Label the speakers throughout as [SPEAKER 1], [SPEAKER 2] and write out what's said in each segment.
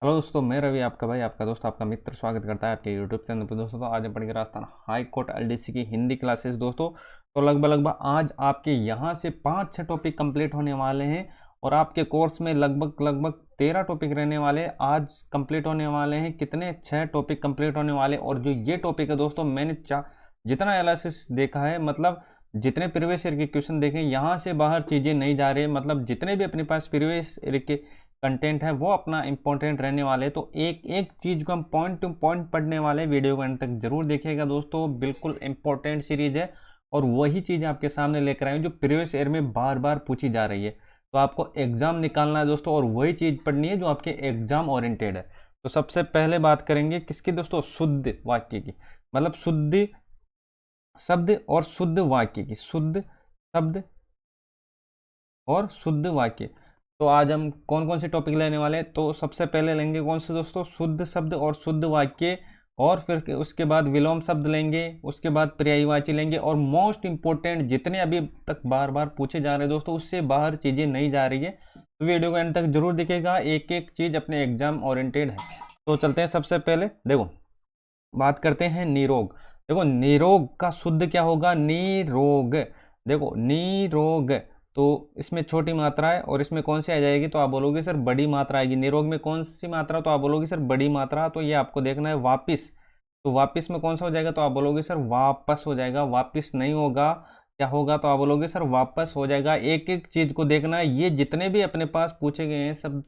[SPEAKER 1] Hello दोस्तों, मैं रवि आपका भाई, आपका दोस्त, आपका मित्र स्वागत करता है आपके यूट्यूब चैनल पर। दोस्तों तो आज हम पढ़ेंगे राजस्थान हाई कोर्ट एलडीसी की हिंदी क्लासेस। दोस्तों तो लगभग आज आपके यहाँ से 5-6 टॉपिक कंप्लीट होने वाले हैं और आपके कोर्स में लगभग 13 टॉपिक रहने वाले आज कंप्लीट होने वाले हैं। कितने 6 टॉपिक कंप्लीट होने वाले। और जो ये टॉपिक है दोस्तों, मैंने जितना एनालिसिस देखा है, मतलब जितने प्रीवियस ईयर के क्वेश्चन देखे, यहाँ से बाहर चीज़ें नहीं जा रही। मतलब जितने भी अपने पास प्रीवियस ईयर के कंटेंट है वो अपना इंपॉर्टेंट रहने वाले। तो एक एक चीज को हम पॉइंट टू पॉइंट पढ़ने वाले। वीडियो को अंत तक जरूर देखिएगा दोस्तों, बिल्कुल इंपॉर्टेंट सीरीज है और वही चीज आपके सामने लेकर आए जो प्रीवियस ईयर में बार बार पूछी जा रही है। तो आपको एग्जाम निकालना है दोस्तों और वही चीज पढ़नी है जो आपके एग्जाम ओरिएंटेड है। तो सबसे पहले बात करेंगे किसकी दोस्तों, शुद्ध वाक्य की। मतलब शुद्ध शब्द और शुद्ध वाक्य की। शुद्ध शब्द और शुद्ध वाक्य। तो आज हम कौन कौन से टॉपिक लेने वाले हैं, तो सबसे पहले लेंगे कौन से दोस्तों, शुद्ध शब्द और शुद्ध वाक्य। और फिर उसके बाद विलोम शब्द लेंगे, उसके बाद पर्यायवाची लेंगे और मोस्ट इंपोर्टेंट जितने अभी तक बार बार पूछे जा रहे हैं दोस्तों, उससे बाहर चीजें नहीं जा रही है। तो वीडियो को एंड तक जरूर दिखेगा, एक एक चीज अपने एग्जाम ओरिएंटेड है। तो चलते हैं, सबसे पहले देखो बात करते हैं निरोग। देखो निरोग का शुद्ध क्या होगा, निरोग। देखो निरोग, तो इसमें छोटी मात्रा है और इसमें कौन सी आ जाएगी, तो आप बोलोगे सर बड़ी मात्रा आएगी। निरोग में कौन सी मात्रा, तो आप बोलोगे सर बड़ी मात्रा। तो ये आपको देखना है। वापिस, तो वापिस में कौन सा हो जाएगा, तो आप बोलोगे सर वापस हो जाएगा। वापिस नहीं होगा, क्या होगा, तो आप बोलोगे सर वापस हो जाएगा। एक एक चीज को देखना है। ये जितने भी अपने पास पूछे गए हैं सब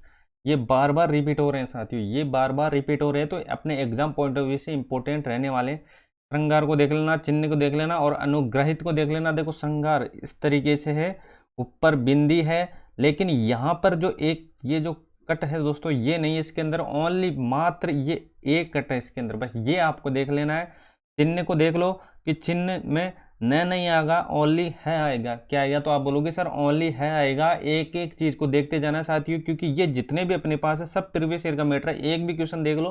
[SPEAKER 1] ये बार बार रिपीट हो रहे हैं साथियों, ये बार बार रिपीट हो रहे हैं। तो अपने एग्जाम पॉइंट ऑफ व्यू से इंपॉर्टेंट रहने वाले। श्रृंगार को देख लेना, चिन्ह को देख लेना और अनुग्रहित को देख लेना। देखो श्रृंगार इस तरीके से है, ऊपर बिंदी है, लेकिन यहाँ पर जो एक ये जो कट है दोस्तों, ये नहीं है इसके अंदर, ओनली मात्र ये एक कट है इसके अंदर, बस ये आपको देख लेना है। चिन्ह को देख लो कि चिन्ह में न नहीं आएगा, ओनली है आएगा। क्या आएगा, तो आप बोलोगे सर ओनली है आएगा। एक एक चीज को देखते जाना साथियों, क्योंकि ये जितने भी अपने पास है सब प्रीवियस ईयर का मैटर है। एक भी क्वेश्चन देख लो,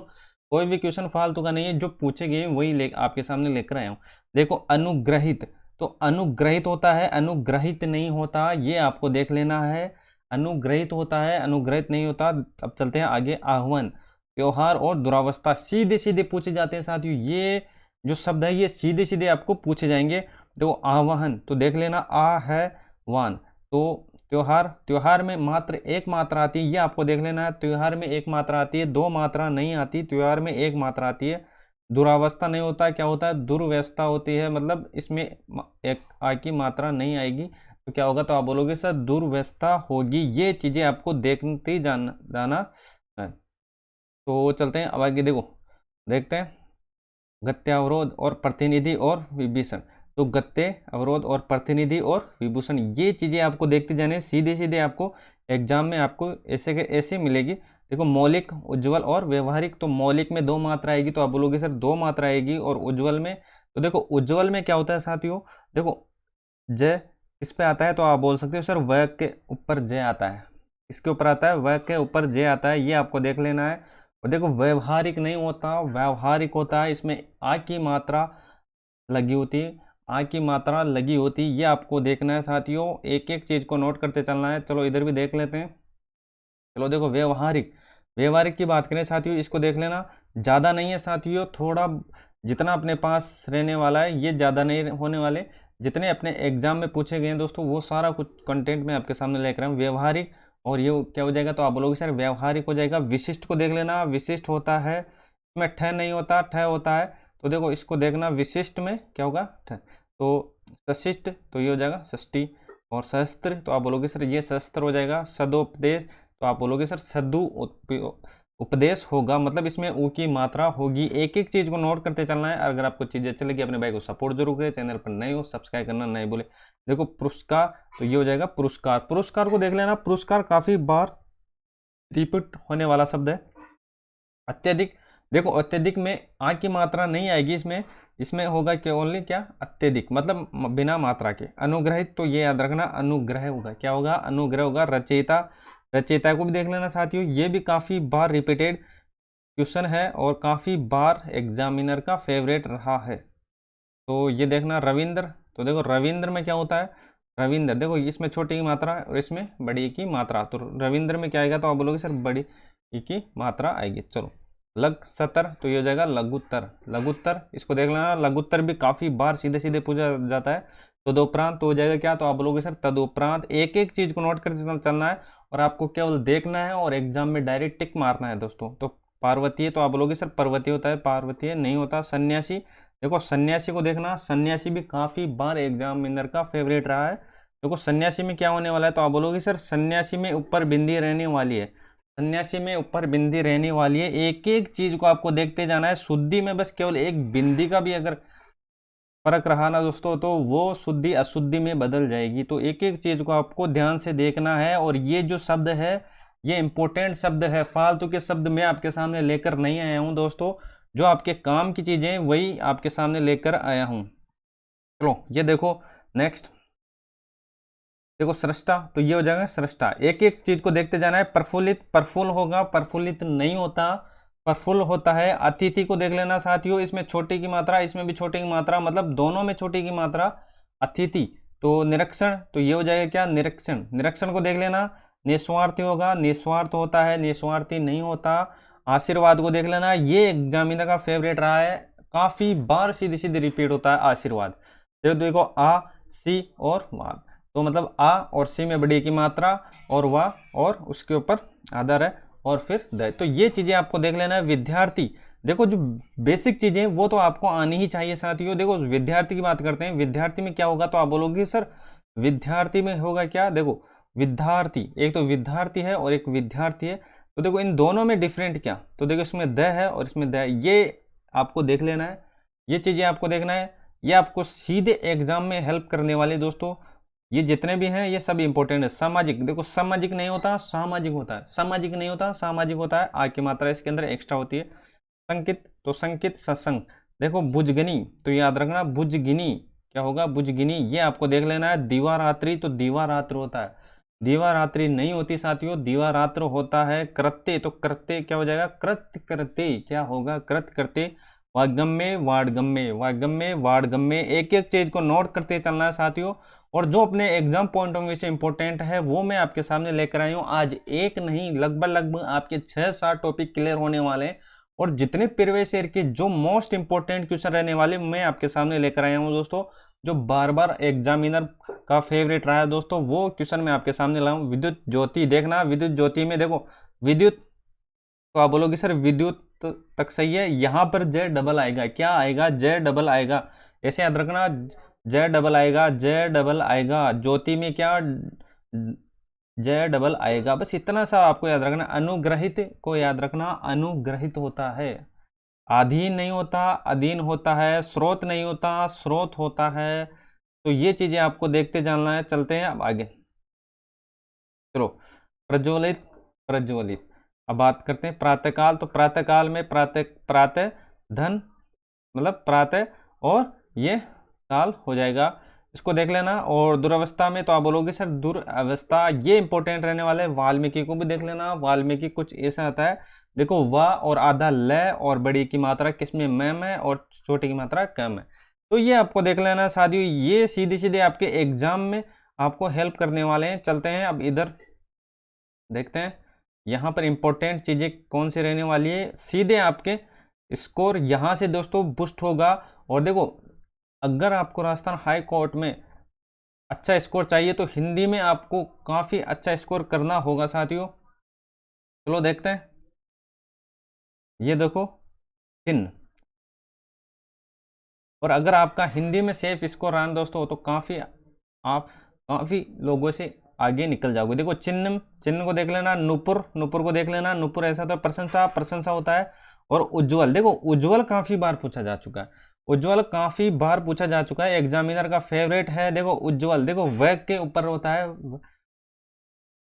[SPEAKER 1] कोई भी क्वेश्चन फालतू का नहीं है, जो पूछे गए वही आपके सामने लेकर आया हूँ। देखो अनुग्रहित, तो अनुग्रहित होता है, अनुग्रहित नहीं होता, ये आपको देख लेना है। अनुग्रहित होता है, अनुग्रहित नहीं होता। अब चलते हैं आगे। आह्वान, त्योहार और दुरावस्था सीधे सीधे पूछे जाते हैं साथियों। ये जो शब्द है ये सीधे सीधे आपको पूछे जाएंगे। तो आवाहन, तो देख लेना आ है वान। तो त्योहार, त्योहार में मात्र एक मात्रा आती है, ये आपको देख लेना है। त्योहार में एक मात्रा आती है, दो मात्रा नहीं आती, त्योहार में एक मात्रा आती है। दुरावस्था नहीं होता, क्या होता है, दुर्व्यवस्था होती है, मतलब इसमें एक आ की मात्रा नहीं आएगी। तो क्या होगा, तो आप बोलोगे सर दुर्व्यवस्था होगी। ये चीजें आपको देखते जाना है। तो चलते हैं अब आगे। देखो देखते हैं गत्य, अवरोध और प्रतिनिधि और विभीषण। तो गत्य, अवरोध और प्रतिनिधि और विभूषण, ये चीजें आपको देखते जाने, सीधे सीधे आपको एग्जाम में आपको ऐसे के ऐसे मिलेगी। देखो मौलिक, उज्ज्वल और व्यवहारिक। तो मौलिक में दो मात्रा आएगी, तो आप बोलोगे सर दो मात्रा आएगी। और उज्ज्वल में, तो देखो उज्ज्वल में क्या होता है साथियों, देखो जय किस पे आता है, तो आप बोल सकते हो सर व के ऊपर जय आता है। इसके ऊपर आता है, व के ऊपर जय आता है, ये आपको देख लेना है। और देखो व्यवहारिक नहीं होता, व्यवहारिक होता है, इसमें आ की मात्रा लगी होती है, आ की मात्रा लगी होती है, ये आपको देखना है साथियों। एक एक चीज को नोट करते चलना है। चलो इधर भी देख लेते हैं। चलो देखो व्यवहारिक, व्यवहारिक की बात करें साथियों, इसको देख लेना। ज़्यादा नहीं है साथियों, थोड़ा जितना अपने पास रहने वाला है ये ज़्यादा नहीं होने वाले। जितने अपने एग्जाम में पूछे गए हैं दोस्तों, वो सारा कुछ कंटेंट में आपके सामने लेकर आया हूँ। व्यवहारिक, और ये क्या हो जाएगा, तो आप बोलोगे सर व्यवहारिक हो जाएगा। विशिष्ट को देख लेना, विशिष्ट होता है, इसमें ठ नहीं होता, ठ होता है। तो देखो इसको देखना, विशिष्ट में क्या होगा, ठ। तो सशिष्ट, तो ये हो जाएगा षष्ठी। और शस्त्र, तो आप बोलोगे सर ये शस्त्र हो जाएगा। सदोपदेश, तो आप बोलोगे सर सदु उपदेश होगा, मतलब इसमें ऊ की मात्रा होगी। एक एक चीज को नोट करते चलना है। अगर आपको चीज अच्छी लगी अपने भाई को सपोर्ट जरूर करें, चैनल पर नए हो सब्सक्राइब करना नहीं भूले। देखो पुरस्कार, तो ये हो जाएगा पुरस्कार। पुरस्कार को देख लेना, पुरस्कार काफी बार रिपीट होने वाला शब्द है। अत्यधिक, देखो अत्यधिक में आ की मात्रा नहीं आएगी, इसमें इसमें होगा कि ओनली क्या, अत्यधिक, मतलब बिना मात्रा के। अनुग्रहित, तो ये याद रखना अनुग्रह होगा, क्या होगा, अनुग्रह होगा। रचयिता, रचयिता को भी देख लेना साथियों, ये भी काफी बार रिपीटेड क्वेश्चन है और काफी बार एग्जामिनर का फेवरेट रहा है। तो ये देखना। रविंद्र, तो देखो रविंद्र में क्या होता है, रविंद्र देखो इसमें छोटी की मात्रा और इसमें बड़ी की मात्रा। तो रविंद्र में क्या आएगा, तो आप बोलोगे सर बड़ी, ई की मात्रा आएगी। चलो लग सतर, तो ये हो जाएगा लघुत्तर। लघुत्तर इसको देख लेना, लघुत्तर भी काफी बार सीधे सीधे पूछा जाता है। तदुपरांत तो हो जाएगा क्या, तो आप बोलोगे सर तदुपरांत। एक एक चीज को नोट करके चलना है और आपको केवल देखना है और एग्जाम में डायरेक्ट टिक मारना है दोस्तों। तो पार्वतीय, तो आप बोलोगे सर पर्वतीय होता है, पार्वतीय नहीं होता। सन्यासी, देखो सन्यासी को देखना, सन्यासी भी काफी बार एग्जामिनर का फेवरेट रहा है। देखो सन्यासी में क्या होने वाला है, तो आप बोलोगे सर सन्यासी में ऊपर बिंदी रहने वाली है। सन्यासी में ऊपर बिंदी रहने वाली है, एक एक चीज को आपको देखते जाना है। शुद्धि में बस केवल एक बिंदी का भी अगर फर्क रहा ना दोस्तों, तो वो शुद्धि अशुद्धि में बदल जाएगी। तो एक एक चीज को आपको ध्यान से देखना है। और ये जो शब्द है ये इंपॉर्टेंट शब्द है, फालतू के शब्द मैं आपके सामने लेकर नहीं आया हूं दोस्तों। जो आपके काम की चीजें वही आपके सामने लेकर आया हूं। चलो ये देखो नेक्स्ट, देखो सृष्टा, तो ये हो जाएगा सृष्टा। एक एक चीज को देखते जाना है। प्रफुल्लित, प्रफुल्ल होगा, प्रफुल्लित नहीं होता, प्रफुल्ल होता है। अतिथि को देख लेना साथियों, इसमें छोटी की मात्रा, इसमें भी छोटी की मात्रा, मतलब दोनों में छोटी की मात्रा। अतिथि, तो निरीक्षण, तो ये हो जाएगा क्या, निरीक्षण। निरीक्षण को देख लेना, निस्वार्थी होगा, निस्वार्थ होता है, निस्वार्थी नहीं होता। आशीर्वाद को देख लेना, ये एग्जामिनर का फेवरेट रहा है, काफी बार सीधी सीधी रिपीट होता है आशीर्वाद। देखो आ, सी और वाद, तो मतलब आ और सी में बड़ी की मात्रा और वाह और उसके ऊपर आदर है और फिर द। तो ये चीजें आपको देख लेना है। विद्यार्थी, देखो जो बेसिक चीजें वो तो आपको आनी ही चाहिए साथियों। देखो विद्यार्थी की बात करते हैं, विद्यार्थी में क्या होगा, तो आप बोलोगे सर विद्यार्थी में होगा क्या। देखो विद्यार्थी, एक तो विद्यार्थी है और एक विद्यार्थी है, तो देखो इन दोनों में डिफरेंट क्या, तो देखो इसमें द है और इसमें द, ये आपको देख लेना है। ये चीजें आपको देखना है, ये आपको सीधे एग्जाम में हेल्प करने वाले दोस्तों। ये जितने भी हैं ये सब इंपॉर्टेंट है। सामाजिक, देखो सामाजिक नहीं होता सामाजिक होता है, सामाजिक नहीं होता सामाजिक होता है, आ की मात्रा इसके अंदर एक्स्ट्रा होती है। संकित, तो संकित सत्संग। देखो भुजगनी, तो याद रखना भुजगिनी क्या होगा, भुजगिनी। ये आपको देख लेना है। दीवारात्रि, तो दीवारात्र होता है, दीवारात्रि नहीं होती साथियों, दीवारात्र होता है। कृत्य, तो कृत्य क्या हो जाएगा, कृत्य करते क्या होगा, कृत्य करते। वाग्गम्य, वाडगम्य, वाग्गम्य वाडगम्य, एक एक चीज को नोट करते चलना है साथियों। और जो अपने एग्जाम पॉइंट ऑफ व्यू से इंपॉर्टेंट है वो मैं आपके सामने लेकर आई हूँ। आज एक नहीं लगभग आपके 6-7 टॉपिक क्लियर होने वाले हैं। और जितने प्रीवियस ईयर के जो मोस्ट इंपॉर्टेंट क्वेश्चन रहने वाले मैं आपके सामने लेकर आया हूँ दोस्तों। जो बार बार एग्जामिनर का फेवरेट रहा है दोस्तों, वो क्वेश्चन मैं आपके सामने लाऊं। विद्युत ज्योति देखना, विद्युत ज्योति में देखो विद्युत, तो आप बोलोगे सर विद्युत तक सही है, यहाँ पर जे डबल आएगा, क्या आएगा, जे डबल आएगा। ऐसे याद रखना, जे डबल आएगा, जे डबल आएगा। ज्योति में क्या, जे डबल आएगा, बस इतना सा आपको याद रखना। अनुग्रहित को याद रखना, अनुग्रहित होता है। अधीन नहीं होता, अधीन होता है। स्रोत नहीं होता, स्रोत होता है। तो ये चीजें आपको देखते जाना है। चलते हैं अब आगे, चलो प्रज्वलित, प्रज्वलित। अब बात करते हैं प्रातःकाल, तो प्रातःकाल में प्रातः, प्रातः धन मतलब प्रातः और ये काल हो जाएगा, इसको देख लेना। और दुरावस्था में तो आप बोलोगे सर दुरावस्था, ये इंपॉर्टेंट रहने वाले। वाल्मीकि को भी देख लेना, वाल्मीकि कुछ ऐसा आता है, देखो वा और आधा ल और बड़ी की मात्रा किसमें, मैम है, और छोटी की मात्रा कम है। तो ये आपको देख लेना साथियों, ये सीधे सीधे आपके एग्जाम में आपको हेल्प करने वाले हैं। चलते हैं अब इधर देखते हैं यहाँ पर इंपॉर्टेंट चीजें कौन सी रहने वाली है। सीधे आपके स्कोर यहाँ से दोस्तों बूस्ट होगा। और देखो अगर आपको राजस्थान हाई कोर्ट में अच्छा स्कोर चाहिए तो हिंदी में आपको काफी अच्छा स्कोर करना होगा साथियों। चलो देखते हैं, ये देखो चिन्ह, और अगर आपका हिंदी में सेफ स्कोर रहा दोस्तों तो आप काफी लोगों से आगे निकल जाओगे। देखो चिन्ह, चिन्ह को देख लेना। नुपुर, नुपुर को देख लेना। नुपुर ऐसा तो प्रशंसा, प्रशंसा होता है। और उज्जवल, देखो उज्जवल काफी बार पूछा जा चुका है, उज्जवल काफी बार पूछा जा चुका है, एग्जामिनर का फेवरेट है। देखो उज्जवल, देखो वैग के ऊपर होता है,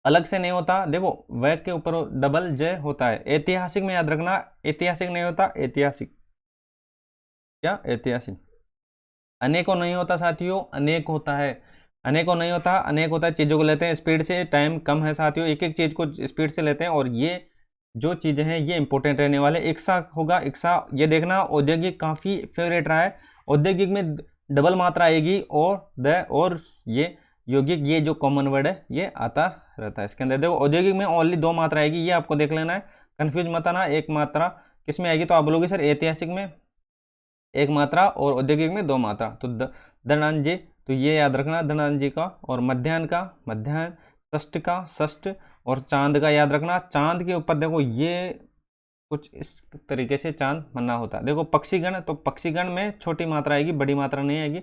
[SPEAKER 1] अलग से नहीं होता। देखो वैग के ऊपर डबल जय होता है। ऐतिहासिक में याद रखना, ऐतिहासिक नहीं होता, ऐतिहासिक क्या, ऐतिहासिक। अनेकों नहीं होता साथियों, अनेक होता है। अनेकों नहीं होता, अनेक होता है। चीजों को लेते हैं स्पीड से, टाइम कम है साथियों, एक एक चीज को स्पीड से लेते हैं। और ये जो चीजें हैं ये इंपॉर्टेंट रहने वाले। इक्सा होगा, इक्सा ये देखना। औद्योगिक काफी फेवरेट रहा है, औद्योगिक में डबल मात्रा आएगी, और द और ये यौगिक, ये जो कॉमन वर्ड है ये आता रहता है इसके अंदर। देखो औद्योगिक में ओनली 2 मात्रा आएगी, ये आपको देख लेना है। कंफ्यूज मत आना, एक मात्रा किस में आएगी, तो आप बोलोगे सर ऐतिहासिक में एक मात्रा और औद्योगिक में दो मात्रा। तो दंडांजी, तो ये याद रखना दंडांजी का, और मध्याह्न का मध्याह्न, षष्ठ का षष्ठ, और चांद का याद रखना। चांद के ऊपर देखो ये कुछ इस तरीके से चांद बनना होता है। देखो पक्षीगण, तो पक्षीगण में छोटी मात्रा आएगी, बड़ी मात्रा नहीं आएगी।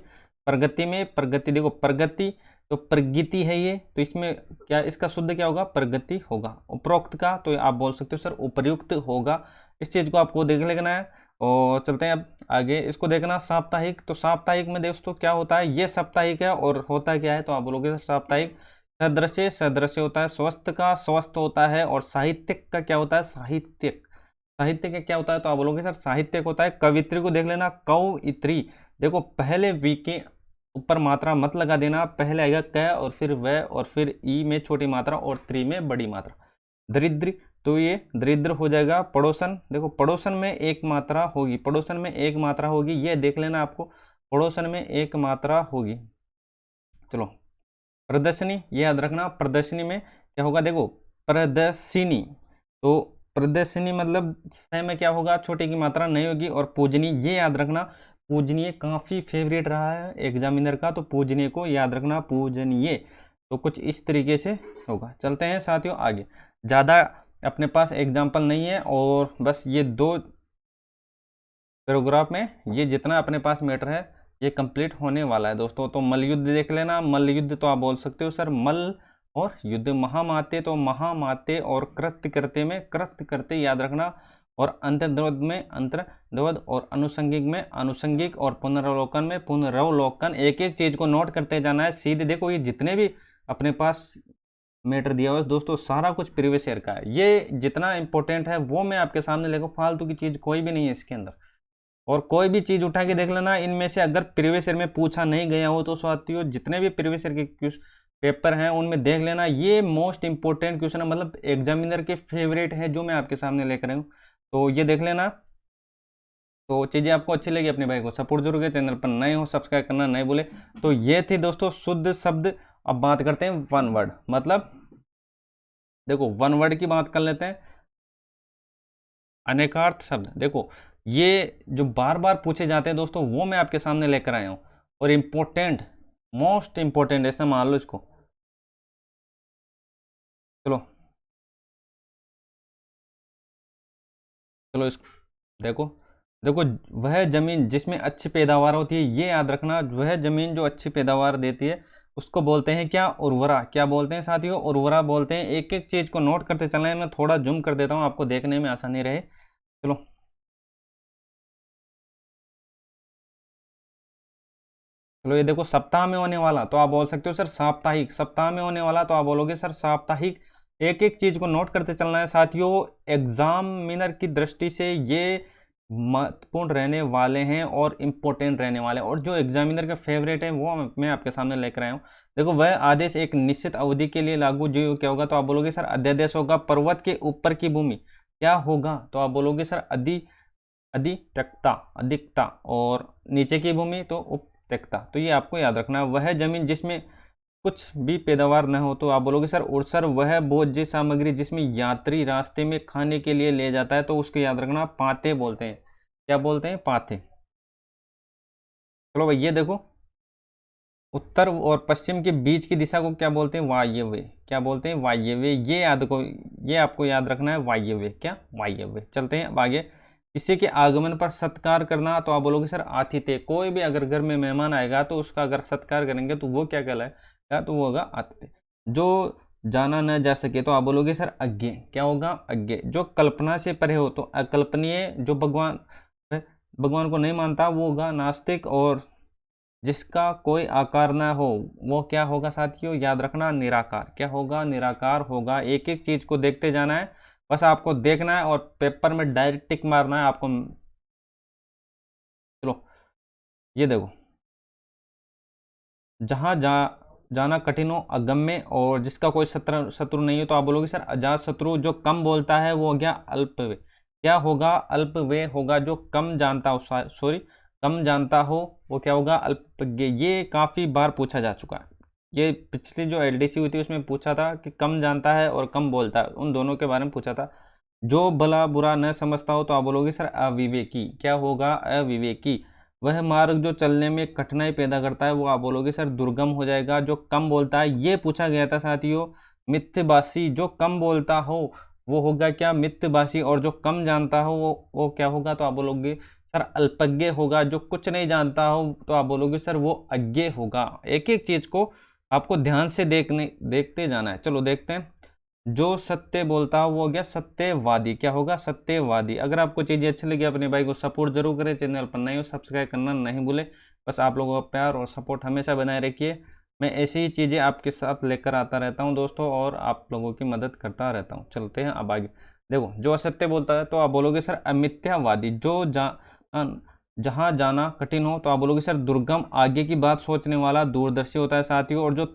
[SPEAKER 1] प्रगति में प्रगति, देखो प्रगति तो प्रगति है ये, तो इसमें क्या इसका शुद्ध क्या होगा, प्रगति होगा। उपरोक्त का तो आप बोल सकते हो सर उपयुक्त होगा। इस चीज को आपको देख लेना है। और चलते हैं अब आगे, इसको देखना साप्ताहिक। तो साप्ताहिक में दोस्तों क्या होता है, ये साप्ताहिक है और होता क्या है, तो आप बोलोगे सर साप्ताहिक। सदृश्य, सदृश्य होता है। स्वस्थ का स्वस्थ होता है। और साहित्यिक का क्या होता है, साहित्यिक। साहित्य का क्या होता है, तो आप बोलोगे सर साहित्यिक होता है। कवित्री को देख लेना, कवित्री। देखो पहले वी के ऊपर मात्रा मत लगा देना, पहले आएगा क और फिर व और फिर ई में छोटी मात्रा और त्री में बड़ी मात्रा। दरिद्र, तो ये दरिद्र हो जाएगा। पड़ोसन, देखो पड़ोसन में एक मात्रा होगी, पड़ोसन में एक मात्रा होगी, ये देख लेना आपको, पड़ोसन में एक मात्रा होगी। चलो प्रदर्शनी, ये याद रखना, प्रदर्शनी में क्या होगा, देखो प्रदर्शिनी, तो प्रदर्शनी मतलब स में क्या होगा, छोटी की मात्रा नहीं होगी। और पूजनी, ये याद रखना, पूजनीय काफी फेवरेट रहा है एग्जामिनर का, तो पूजनीय को याद रखना, पूजनीय। तो कुछ इस तरीके से होगा। चलते हैं साथियों आगे, ज़्यादा अपने पास एग्जाम्पल नहीं है, और बस ये दो पैराग्राफ में ये जितना अपने पास मैटर है ये कंप्लीट होने वाला है दोस्तों। तो मल्ल युद्ध देख लेना, मल्ल युद्ध तो आप बोल सकते हो सर मल्ल और युद्ध। महामाते, तो महामाते, और कृत्य करते में कृत्य करते याद रखना। और अंतर्द्वंद में अंतर्द्वंद, और अनुषंगिक में अनुषंगिक, और पुनरावलोकन में पुनरावलोकन। एक एक चीज को नोट करते जाना है सीधे। देखो ये जितने भी अपने पास मैटर दिया हुआ है दोस्तों, सारा कुछ प्रीवियस ईयर का है। ये जितना इंपॉर्टेंट है वो मैं आपके सामने लेकर, फालतू की चीज कोई भी नहीं है इसके अंदर। और कोई भी चीज उठा के देख लेना, इनमें से अगर प्रीवियस ईयर में पूछा नहीं गया हो तो साथियों जितने भी प्रीवियस ईयर के पेपर हैं उनमें देख लेना, ये मोस्ट इंपोर्टेंट क्वेश्चन है, मतलब एग्जामिनर के फेवरेट है जो मैं आपके सामने लेकर आया हूँ। तो ये देख लेना। तो चीजें आपको अच्छी लगी अपने भाई को सपोर्ट जरूर करें, चैनल पर नए हो सब्सक्राइब करना नहीं भूले। तो ये थी दोस्तों शुद्ध शब्द। अब बात करते हैं वन वर्ड, मतलब देखो वन वर्ड की बात कर लेते हैं। अनेकार्थ शब्द, देखो ये जो बार बार पूछे जाते हैं दोस्तों वो मैं आपके सामने लेकर आया हूं। और इम्पोर्टेंट, मोस्ट इंपोर्टेंट ऐसा मान लो इसको। चलो चलो इसको देखो। देखो वह जमीन जिसमें अच्छी पैदावार होती है, ये याद रखना, वह जमीन जो अच्छी पैदावार देती है उसको बोलते हैं क्या, उर्वरा। क्या बोलते हैं साथियों, उर्वरा बोलते हैं। एक एक चीज को नोट करते चलना है, मैं थोड़ा जूम कर देता हूं आपको देखने में आसानी रहे। चलो चलो ये देखो सप्ताह में होने वाला, तो आप बोल सकते हो सर साप्ताहिक। सप्ताह में होने वाला तो आप बोलोगे सर साप्ताहिक। एक एक चीज को नोट करते चलना है साथियों, एग्जामिनर की दृष्टि से ये महत्वपूर्ण रहने वाले हैं और इम्पोर्टेंट रहने वाले हैं। और जो एग्जामिनर के फेवरेट है वो मैं आपके सामने लेकर आया हूँ। देखो वह आदेश एक निश्चित अवधि के लिए लागू जो क्या होगा, तो आप बोलोगे सर अध्यादेश होगा। पर्वत के ऊपर की भूमि क्या होगा, तो आप बोलोगे सर अधिकता अधिकता, और नीचे की भूमि तो उपत्यक्ता। तो ये आपको याद रखना है। वह जमीन जिसमें कुछ भी पैदावार न हो, तो आप बोलोगे सर उड़सर। वह भोज्य सामग्री जिसमें यात्री रास्ते में खाने के लिए ले जाता है, तो उसको याद रखना पाते बोलते हैं। क्या बोलते हैं, पाते। चलो भाई ये देखो, उत्तर और पश्चिम के बीच की दिशा को क्या बोलते हैं, वायव्य। क्या बोलते हैं, वायव्य। ये आपको याद रखना है, वायव्य। क्या, वायव्य। चलते हैं अब आगे। किसी के आगमन पर सत्कार करना, तो आप बोलोगे सर आतिथ्य। कोई भी अगर घर में मेहमान आएगा तो उसका अगर सत्कार करेंगे तो वो क्या कहलाएगा, तो वो होगा आतिथ्य। जो जाना न जा सके, तो आप बोलोगे सर अज्ञे। क्या होगा, अज्ञे। जो कल्पना से परे हो, तो अकल्पनीय। जो भगवान को नहीं मानता वो होगा नास्तिक। और जिसका कोई आकार ना हो वो क्या होगा साथियों, याद रखना निराकार। क्या होगा, निराकार होगा। एक एक चीज को देखते जाना है, बस आपको देखना है और पेपर में डायरेक्ट टिक मारना है आपको। चलो ये देखो, जहां जाना कठिन हो, अगम्य, और जिसका कोई शत्रु नहीं हो, तो आप बोलोगे सर अजात शत्रु। जो कम बोलता है वो हो गया अल्पव्यय। क्या होगा, अल्पव्यय होगा। जो कम जानता हो, सॉरी कम जानता हो, वो क्या होगा, अल्पज्ञ। ये काफी बार पूछा जा चुका है। ये पिछली जो एलडीसी हुई थी उसमें पूछा था कि कम जानता है और कम बोलता है, उन दोनों के बारे में पूछा था। जो भला बुरा न समझता हो तो आप बोलोगे सर अविवेकी। क्या होगा? अविवेकी। वह मार्ग जो चलने में कठिनाई पैदा करता है वो आप बोलोगे सर दुर्गम हो जाएगा। जो कम बोलता है, ये पूछा गया था साथियों, मिथ्यभाषी। जो कम बोलता हो वो होगा क्या? मिथ्यभाषी। और जो कम जानता हो वो क्या होगा? तो आप बोलोगे सर अल्पज्ञ होगा। जो कुछ नहीं जानता हो तो आप बोलोगे सर वो अज्ञे होगा। एक एक चीज को आपको ध्यान से देखते जाना है। चलो देखते हैं। जो सत्य बोलता हो वो हो गया सत्यवादी। क्या होगा? सत्यवादी। अगर आपको चीजें अच्छी लगी अपने भाई को सपोर्ट जरूर करें। चैनल पर नए हो सब्सक्राइब करना नहीं भूले। बस आप लोगों का प्यार और सपोर्ट हमेशा बनाए रखिए। मैं ऐसी ही चीजें आपके साथ लेकर आता रहता हूं दोस्तों, और आप लोगों की मदद करता रहता हूं। चलते हैं अब आगे। देखो, जो असत्य बोलता है तो आप बोलोगे सर अमिथ्यावादी। जो जहां जाना कठिन हो तो आप बोलोगे सर दुर्गम। आगे की बात सोचने वाला दूरदर्शी होता है साथियों। और जो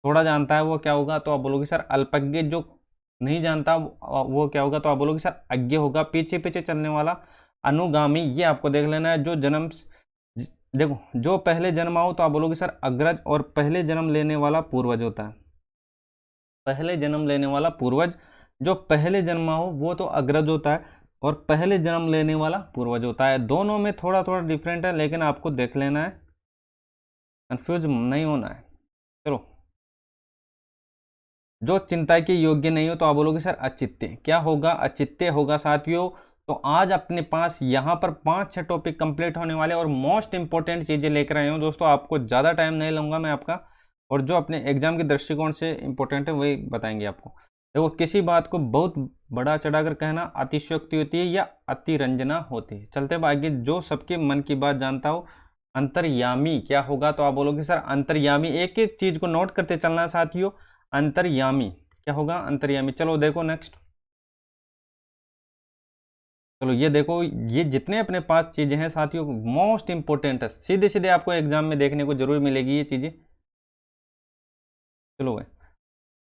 [SPEAKER 1] थोड़ा जानता है वो क्या होगा? तो आप बोलोगे सर अल्पज्ञ। जो नहीं जानता वो क्या होगा? तो आप बोलोगे सर अज्ञ होगा। पीछे पीछे चलने वाला अनुगामी। ये आपको देख लेना है। जो जन्म, देखो, जो पहले जन्म आओ तो आप बोलोगे सर अग्रज। और पहले जन्म लेने वाला पूर्वज होता है। पहले जन्म लेने वाला पूर्वज। जो पहले जन्मा हो वो तो अग्रज होता है, और पहले जन्म लेने वाला पूर्वज होता है। दोनों में थोड़ा थोड़ा डिफरेंट है, लेकिन आपको देख लेना है, कंफ्यूज नहीं होना है। चलो, जो चिंता के योग्य नहीं हो तो आप बोलोगे सर अचित्य। क्या होगा? अचित्य होगा साथियों। तो आज अपने पास यहाँ पर 5-6 टॉपिक कंप्लीट होने वाले, और मोस्ट इंपॉर्टेंट चीजें लेकर आए हूँ दोस्तों। आपको ज्यादा टाइम नहीं लूंगा मैं आपका, और जो अपने एग्जाम के दृष्टिकोण से इंपॉर्टेंट है वही बताएंगे आपको। देखो, किसी बात को बहुत बड़ा चढ़ाकर कहना अतिशयोक्ति होती है या अतिरंजना होती है। चलते अब आगे। जो सबके मन की बात जानता हो, अंतर्यामी। क्या होगा? तो आप बोलोगे सर अंतर्यामी। एक एक चीज को नोट करते चलना है साथियों। अंतर्यामी। क्या होगा? अंतर्यामी। चलो देखो नेक्स्ट। चलो ये देखो, ये जितने अपने पास चीजें हैं साथियों, मोस्ट इंपोर्टेंट है। सीधे सीधे आपको एग्जाम में देखने को जरूर मिलेगी ये चीजें। चलो भाई,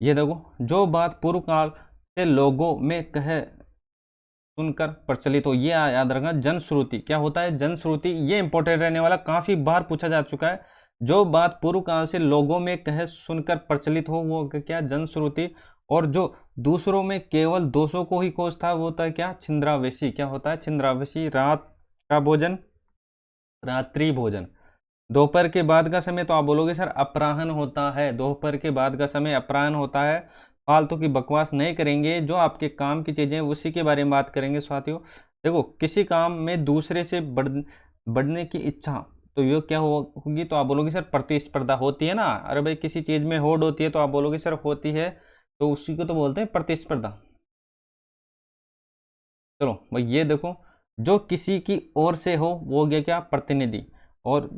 [SPEAKER 1] ये देखो, जो बात पूर्व काल से लोगों में कहे सुनकर प्रचलित हो, ये याद रखना। जनश्रुति। क्या होता है? जनश्रुति। ये इंपॉर्टेंट रहने वाला, काफी बार पूछा जा चुका है। जो बात पूर्व काल से लोगों में कहे सुनकर प्रचलित हो वो क्या? जनश्रुति। और जो दूसरों में केवल दोषों को ही कोसता है वो होता है क्या? छिंद्रावेशी। क्या होता है? छिंद्रावेशी। रात का भोजन, रात्रि भोजन। दोपहर के बाद का समय तो आप बोलोगे सर अपराह्न होता है। दोपहर के बाद का समय अपराह्न होता है। फालतू की बकवास नहीं करेंगे, जो आपके काम की चीजें उसी के बारे में बात करेंगे साथियों। देखो, किसी काम में दूसरे से बढ़ने की इच्छा, तो ये क्या होगी? तो आप बोलोगे सर प्रतिस्पर्धा होती है ना। अरे भाई, किसी चीज में होड़ होती है तो आप बोलोगे सर होती है, तो उसी को तो बोलते हैं प्रतिस्पर्धा। चलो भाई, ये देखो, जो किसी की ओर से हो वो हो गया क्या? प्रतिनिधि। और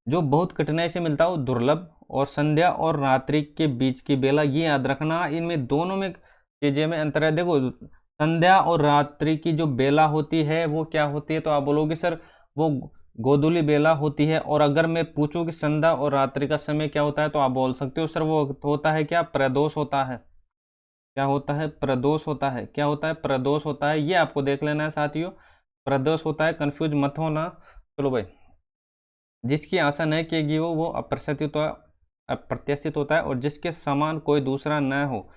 [SPEAKER 1] जो बहुत कठिनाई से मिलता हो दुर्लभ। और संध्या और रात्रि के बीच की बेला, ये याद रखना। इनमें दोनों में चीजें में अंतर है। देखो, संध्या और रात्रि की जो बेला होती है वो क्या होती है? तो आप बोलोगे सर वो गोधूली बेला होती है। और अगर मैं पूछूं कि संध्या और रात्रि का समय क्या होता है तो आप बोल सकते हो सर वो होता है क्या? प्रदोष होता है। क्या होता है? प्रदोष होता है। क्या होता है? प्रदोष होता है। ये आपको देख लेना है साथियों, प्रदोष होता है। कंफ्यूज मत होना। चलो भाई, जिसकी आशा न किएगी वो अप्रत्याशित होता है। अप्रत्याशित होता है। और जिसके समान कोई दूसरा न हो,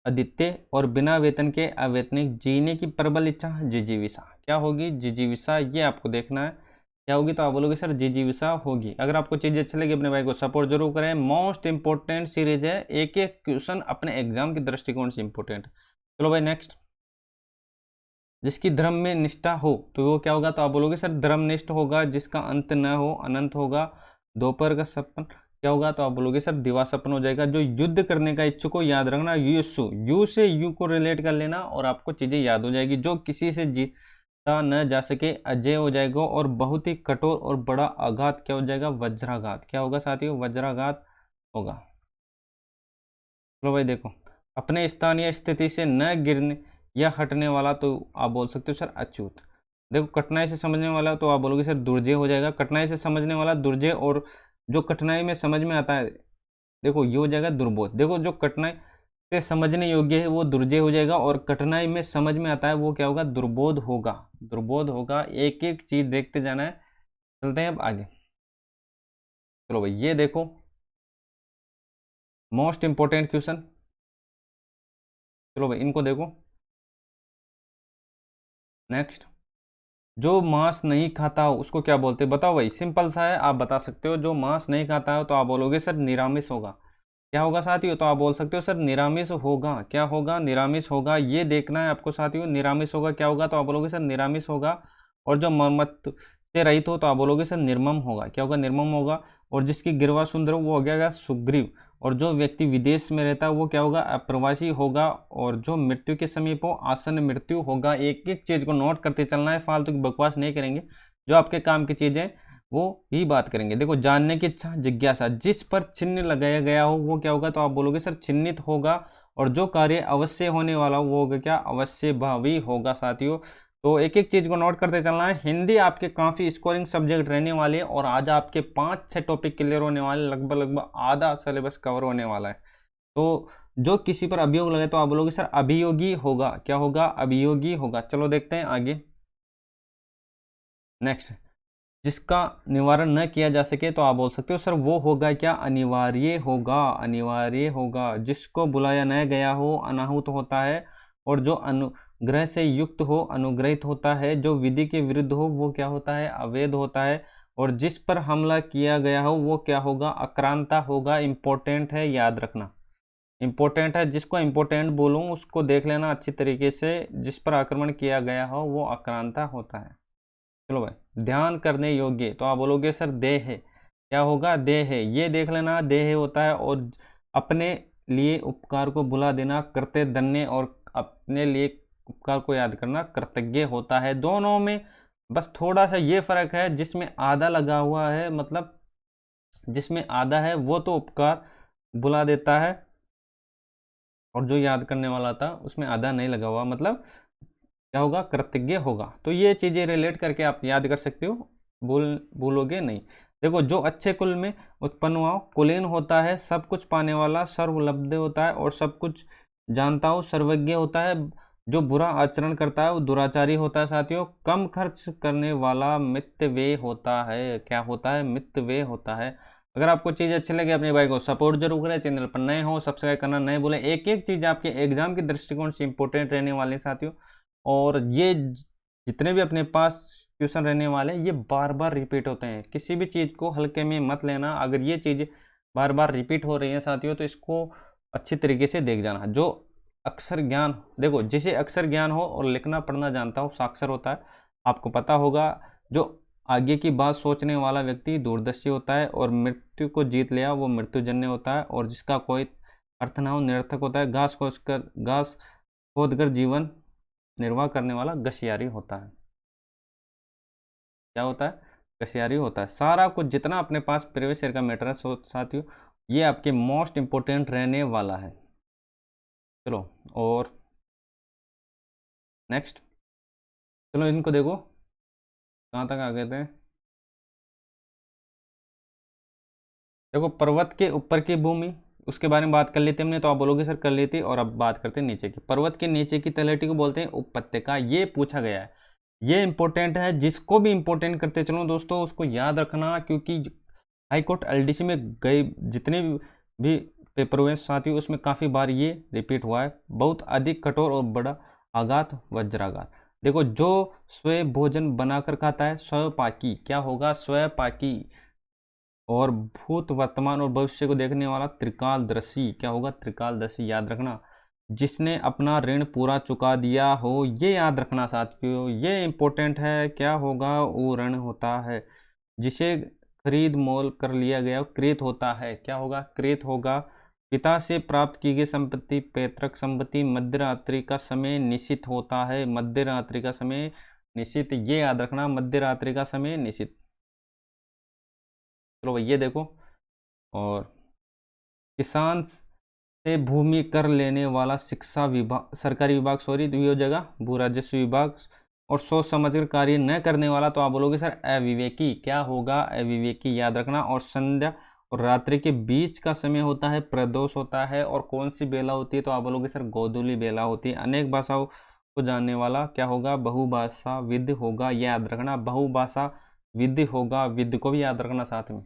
[SPEAKER 1] अद्वितीय। और बिना वेतन के अवैतनिक, जीने की प्रबल इच्छा, जिजीविषा। क्या होगी? जिजीविषा। ये आपको देखना है क्या होगी? तो आप बोलोगे सर जिजीविषा होगी। अगर आपको चीज़ अच्छी लगी अपने भाई को सपोर्ट जरूर करें। मोस्ट इंपॉर्टेंट सीरीज है, एक एक क्वेश्चन अपने एग्जाम के दृष्टिकोण से इंपॉर्टेंट। चलो भाई नेक्स्ट। जिसकी धर्म में निष्ठा हो तो वो क्या होगा? तो आप बोलोगे सर धर्मनिष्ठ होगा। जिसका अंत न हो, अनंत होगा। दोपहर का सपन क्या होगा? तो आप बोलोगे सर दिवा सपन हो जाएगा। जो युद्ध करने का इच्छुक को याद रखना, युसु। यू से यू को रिलेट कर लेना और आपको चीजें याद हो जाएगी। जो किसी से जीता न जा सके, अजय हो जाएगा। और बहुत ही कठोर और बड़ा आघात क्या हो जाएगा? वज्राघात। क्या होगा साथियों? वज्राघात होगा। चलो भाई देखो, अपने स्थान या स्थिति से न गिरने या हटने वाला तो आप बोल सकते हो सर अच्युत। देखो, कठिनाई से समझने वाला तो आप बोलोगे सर दुर्जय हो जाएगा। कठिनाई से समझने वाला दुर्जय। और जो कठिनाई में समझ में आता है, देखो ये हो जाएगा दुर्बोध। देखो, जो कठिनाई से समझने योग्य है वो दुर्जय हो जाएगा, और कठिनाई में समझ में आता है वो क्या होगा? दुर्बोध होगा। दुर्बोध होगा। एक एक चीज देखते जाना है। चलते हैं अब आगे। चलो भाई, ये देखो, मोस्ट इंपोर्टेंट क्वेश्चन। चलो भाई, इनको देखो। नेक्स्ट, जो मांस नहीं खाता हो उसको क्या बोलते हैं, बताओ भाई, सिंपल सा है, आप बता सकते हो। जो मांस नहीं खाता हो तो आप बोलोगे सर निरामिष होगा। क्या होगा साथियों, तो आप बोल सकते हो सर निरामिष होगा। क्या होगा, निरामिष होगा। ये देखना है आपको साथियों, निरामिष होगा क्या होगा, तो आप बोलोगे सर निरामिष होगा। और जो मर्मत से रहित हो तो आप बोलोगे सर निर्मम होगा। क्या होगा, निर्मम होगा। और जिसकी गिरवा सुंदर हो वो हो गया सुग्रीव। और जो व्यक्ति विदेश में रहता है वो क्या होगा, अप्रवासी होगा। और जो मृत्यु के समीप हो आसन मृत्यु होगा। एक एक चीज को नोट करते चलना है, फालतू की बकवास नहीं करेंगे। जो आपके काम की चीजें वो ही बात करेंगे। देखो, जानने की इच्छा, जिज्ञासा, जिस पर चिन्ह लगाया गया हो वो क्या होगा, तो आप बोलोगे सर चिन्हित होगा। और जो कार्य अवश्य होने वाला हो वो होगा क्या, अवश्य भावी होगा साथियों। तो एक एक चीज को नोट करते चलना है। हिंदी आपके काफी स्कोरिंग सब्जेक्ट रहने वाले हैं और आज आपके 5-6 टॉपिक क्लियर होने वाले, लगभग लगभग आधा सिलेबस कवर होने वाला है। तो जो किसी पर अभियोग लगे तो आप बोलोगे सर अभियोगी होगा। क्या होगा, अभियोगी होगा। चलो देखते हैं आगे। नेक्स्ट, जिसका निवारण न किया जा सके तो आप बोल सकते हो सर वो होगा क्या, अनिवार्य होगा। अनिवार्य होगा। जिसको बुलाया न गया हो अनाहुत होता है। और जो अनुग्रह से युक्त हो अनुग्रहित होता है। जो विधि के विरुद्ध हो वो क्या होता है, अवैध होता है। और जिस पर हमला किया गया हो वो क्या होगा, आक्रांता होगा। इंपॉर्टेंट है, याद रखना, इंपॉर्टेंट है। जिसको इंपॉर्टेंट बोलूं उसको देख लेना अच्छी तरीके से। जिस पर आक्रमण किया गया हो वो आक्रांता होता है। चलो भाई, ध्यान करने योग्य तो आप बोलोगे सर देह है। क्या होगा, देह है। ये देख लेना, देह होता है। और अपने लिए उपकार को भुला देना करते धन्य, और अपने लिए उपकार को याद करना कृतज्ञ होता है। दोनों में बस थोड़ा सा ये फर्क है, जिसमें आधा लगा हुआ है, मतलब जिसमें आधा है वो तो उपकार भुला देता है। और जो याद करने वाला था उसमें आधा नहीं लगा हुआ, मतलब क्या होगा, कृतज्ञ होगा। तो ये चीजें रिलेट करके आप याद कर सकते हो, भूलोगे नहीं। देखो, जो अच्छे कुल में उत्पन्न हुआ कुलीन होता है, सब कुछ पाने वाला सर्वलब्ध होता है। और सब कुछ जानता हो सर्वज्ञ होता है। जो बुरा आचरण करता है वो दुराचारी होता है साथियों। कम खर्च करने वाला मितव्यय होता है। क्या होता है, मितव्यय होता है। अगर आपको चीज़ अच्छी लगे अपने भाई को सपोर्ट जरूर करें। चैनल पर नए हो सब्सक्राइब करना नहीं भूलें। एक एक चीज़ आपके एग्जाम के दृष्टिकोण से इंपॉर्टेंट रहने वाले हैं साथियों। और ये जितने भी अपने पास क्वेश्चन रहने वाले हैं ये बार बार रिपीट होते हैं। किसी भी चीज़ को हल्के में मत लेना। अगर ये चीज़ बार बार रिपीट हो रही है साथियों तो इसको अच्छी तरीके से देख जाना। जो अक्षर ज्ञान, देखो जिसे अक्षर ज्ञान हो और लिखना पढ़ना जानता हो साक्षर होता है। आपको पता होगा, जो आगे की बात सोचने वाला व्यक्ति दूरदर्शी होता है। और मृत्यु को जीत लिया वो मृत्युजन्य होता है। और जिसका कोई अर्थ ना हो निरर्थक होता है। घास खोद कर जीवन निर्वाह करने वाला गशियारी होता है। क्या होता है, गशियारी होता है। सारा कुछ जितना अपने पास प्रीवियस ईयर का मैटर है साथियों, ये आपके मोस्ट इंपोर्टेंट रहने वाला है। चलो, और नेक्स्ट, चलो इनको देखो कहाँ तक आ गए थे। देखो, पर्वत के ऊपर की भूमि उसके बारे में बात कर लेते हमने, तो आप बोलोगे सर कर लेती। और अब बात करते हैं नीचे की। पर्वत के नीचे की तलहटी को बोलते हैं उपत्यका। ये पूछा गया है, ये इंपॉर्टेंट है। जिसको भी इंपॉर्टेंट करते चलो दोस्तों उसको याद रखना, क्योंकि हाई कोर्ट एलडीसी में गए जितने भी पेपर हुए साथ ही उसमें काफ़ी बार ये रिपीट हुआ है। बहुत अधिक कठोर और बड़ा आघात, वज्राघात। देखो, जो स्वयं भोजन बनाकर खाता है स्वपाकी। क्या होगा, स्वपाकी। और भूत वर्तमान और भविष्य को देखने वाला त्रिकालदर्शी। क्या होगा, त्रिकालदर्शी। याद रखना, जिसने अपना ऋण पूरा चुका दिया हो, ये याद रखना साथियों, ये इंपॉर्टेंट है। क्या होगा, वो ऋण होता है। जिसे खरीद मोल कर लिया गया क्रेत होता है। क्या होगा, क्रेत होगा। पिता से प्राप्त की गई संपत्ति पैतृक संपत्ति। मध्य रात्रि का समय निश्चित होता है। मध्य रात्रि का समय निश्चित, ये याद रखना, मध्य रात्रि का समय निश्चित। चलो भैया देखो, और किसान से भूमि कर लेने वाला शिक्षा विभाग, सरकारी विभाग, सॉरी ये हो जाएगा भू राजस्व विभाग। और सोच समझकर कार्य न करने वाला तो आप बोलोगे सर अविवेकी। क्या होगा, अविवेकी। याद रखना। और संध्या और रात्रि के बीच का समय होता है प्रदोष होता है। और कौन सी बेला होती है तो आप बोलोगे सर गोधूली बेला होती है। अनेक भाषाओं को जानने वाला क्या होगा, बहुभाषा विद होगा। याद रखना, बहुभाषा विद होगा। विद को भी याद रखना साथ में।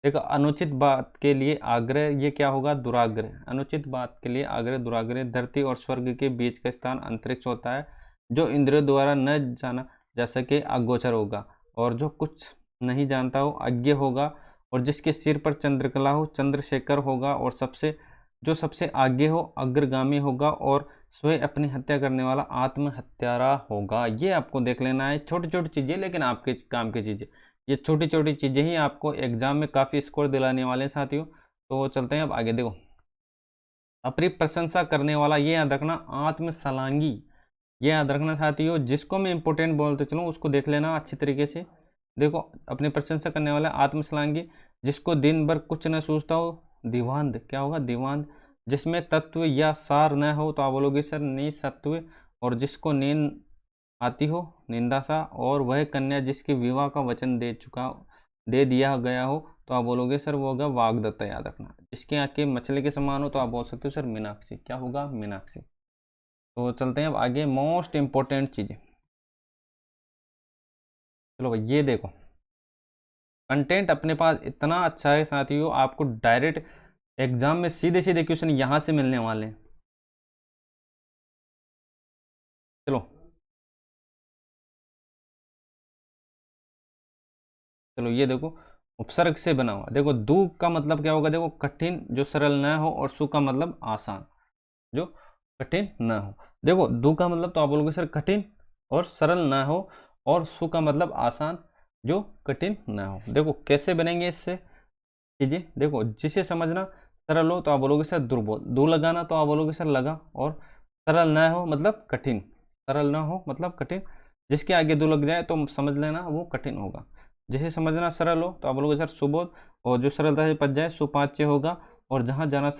[SPEAKER 1] देखो, अनुचित बात के लिए आग्रह, ये क्या होगा, दुराग्रह। अनुचित बात के लिए आग्रह, दुराग्रह। धरती और स्वर्ग के बीच का स्थान अंतरिक्ष होता है। जो इंद्रियों द्वारा न जाना जा सके अगोचर होगा, और जो कुछ नहीं जानता हो अज्ञ होगा, और जिसके सिर पर चंद्रकला हो चंद्रशेखर होगा, और सबसे आगे हो अग्रगामी होगा, और स्वयं अपनी हत्या करने वाला आत्महत्यारा होगा। ये आपको देख लेना है, छोटी छोटी चीज़ें लेकिन आपके काम की चीज़ें। ये छोटी छोटी चीज़ें ही आपको एग्जाम में काफ़ी स्कोर दिलाने वाले हैं साथियों। तो चलते हैं अब आगे। देखो, अपनी प्रशंसा करने वाला, ये याद रखना, आत्मसलांगी, ये याद रखना साथियों। जिसको मैं इंपॉर्टेंट बोलते चलूँ उसको देख लेना अच्छी तरीके से। देखो, अपनी प्रशंसा करने वाला आत्मसलांगी, जिसको दिन भर कुछ न सूझता हो दीवांध, क्या होगा दीवांध, जिसमें तत्व या सार न हो तो आप बोलोगे सर निसत्व, और जिसको नींद आती हो निंदासा, और वह कन्या जिसके विवाह का वचन दे दिया गया हो तो आप बोलोगे सर वो होगा वाग्दत्ता। याद रखना, जिसकी आंखें मछली के समान हो तो आप बोल सकते हो सर मीनाक्षी, क्या होगा मीनाक्षी। तो चलते हैं अब आगे, मोस्ट इंपॉर्टेंट चीज़ें। चलो भाई, ये देखो, कंटेंट अपने पास इतना अच्छा है साथियों, आपको डायरेक्ट एग्जाम में सीधे सीधे क्वेश्चन यहाँ से मिलने वाले हैं। चलो चलो, ये देखो, उपसर्ग से बना हुआ। देखो, दू का मतलब क्या होगा, देखो कठिन जो सरल न हो, और सु का मतलब आसान जो कठिन न हो। देखो, दू का मतलब तो आप बोलोगे सर कठिन और सरल ना हो, और सु का मतलब आसान जो कठिन ना हो। देखो कैसे बनेंगे इससे चीजें, देखो जिसे समझना सरल हो तो आप बोलोगे सर दुर्बोध, दू लगाना तो आप बोलोगे सर लगा, और सरल ना हो मतलब कठिन, सरल ना हो मतलब कठिन, जिसके आगे दो लग जाए तो समझ लेना वो कठिन होगा। जिसे समझना सरल हो तो आप बोलोगे सर सुबोध, और जो सरलता से पच जाए सुपाच्य होगा, और जहाँ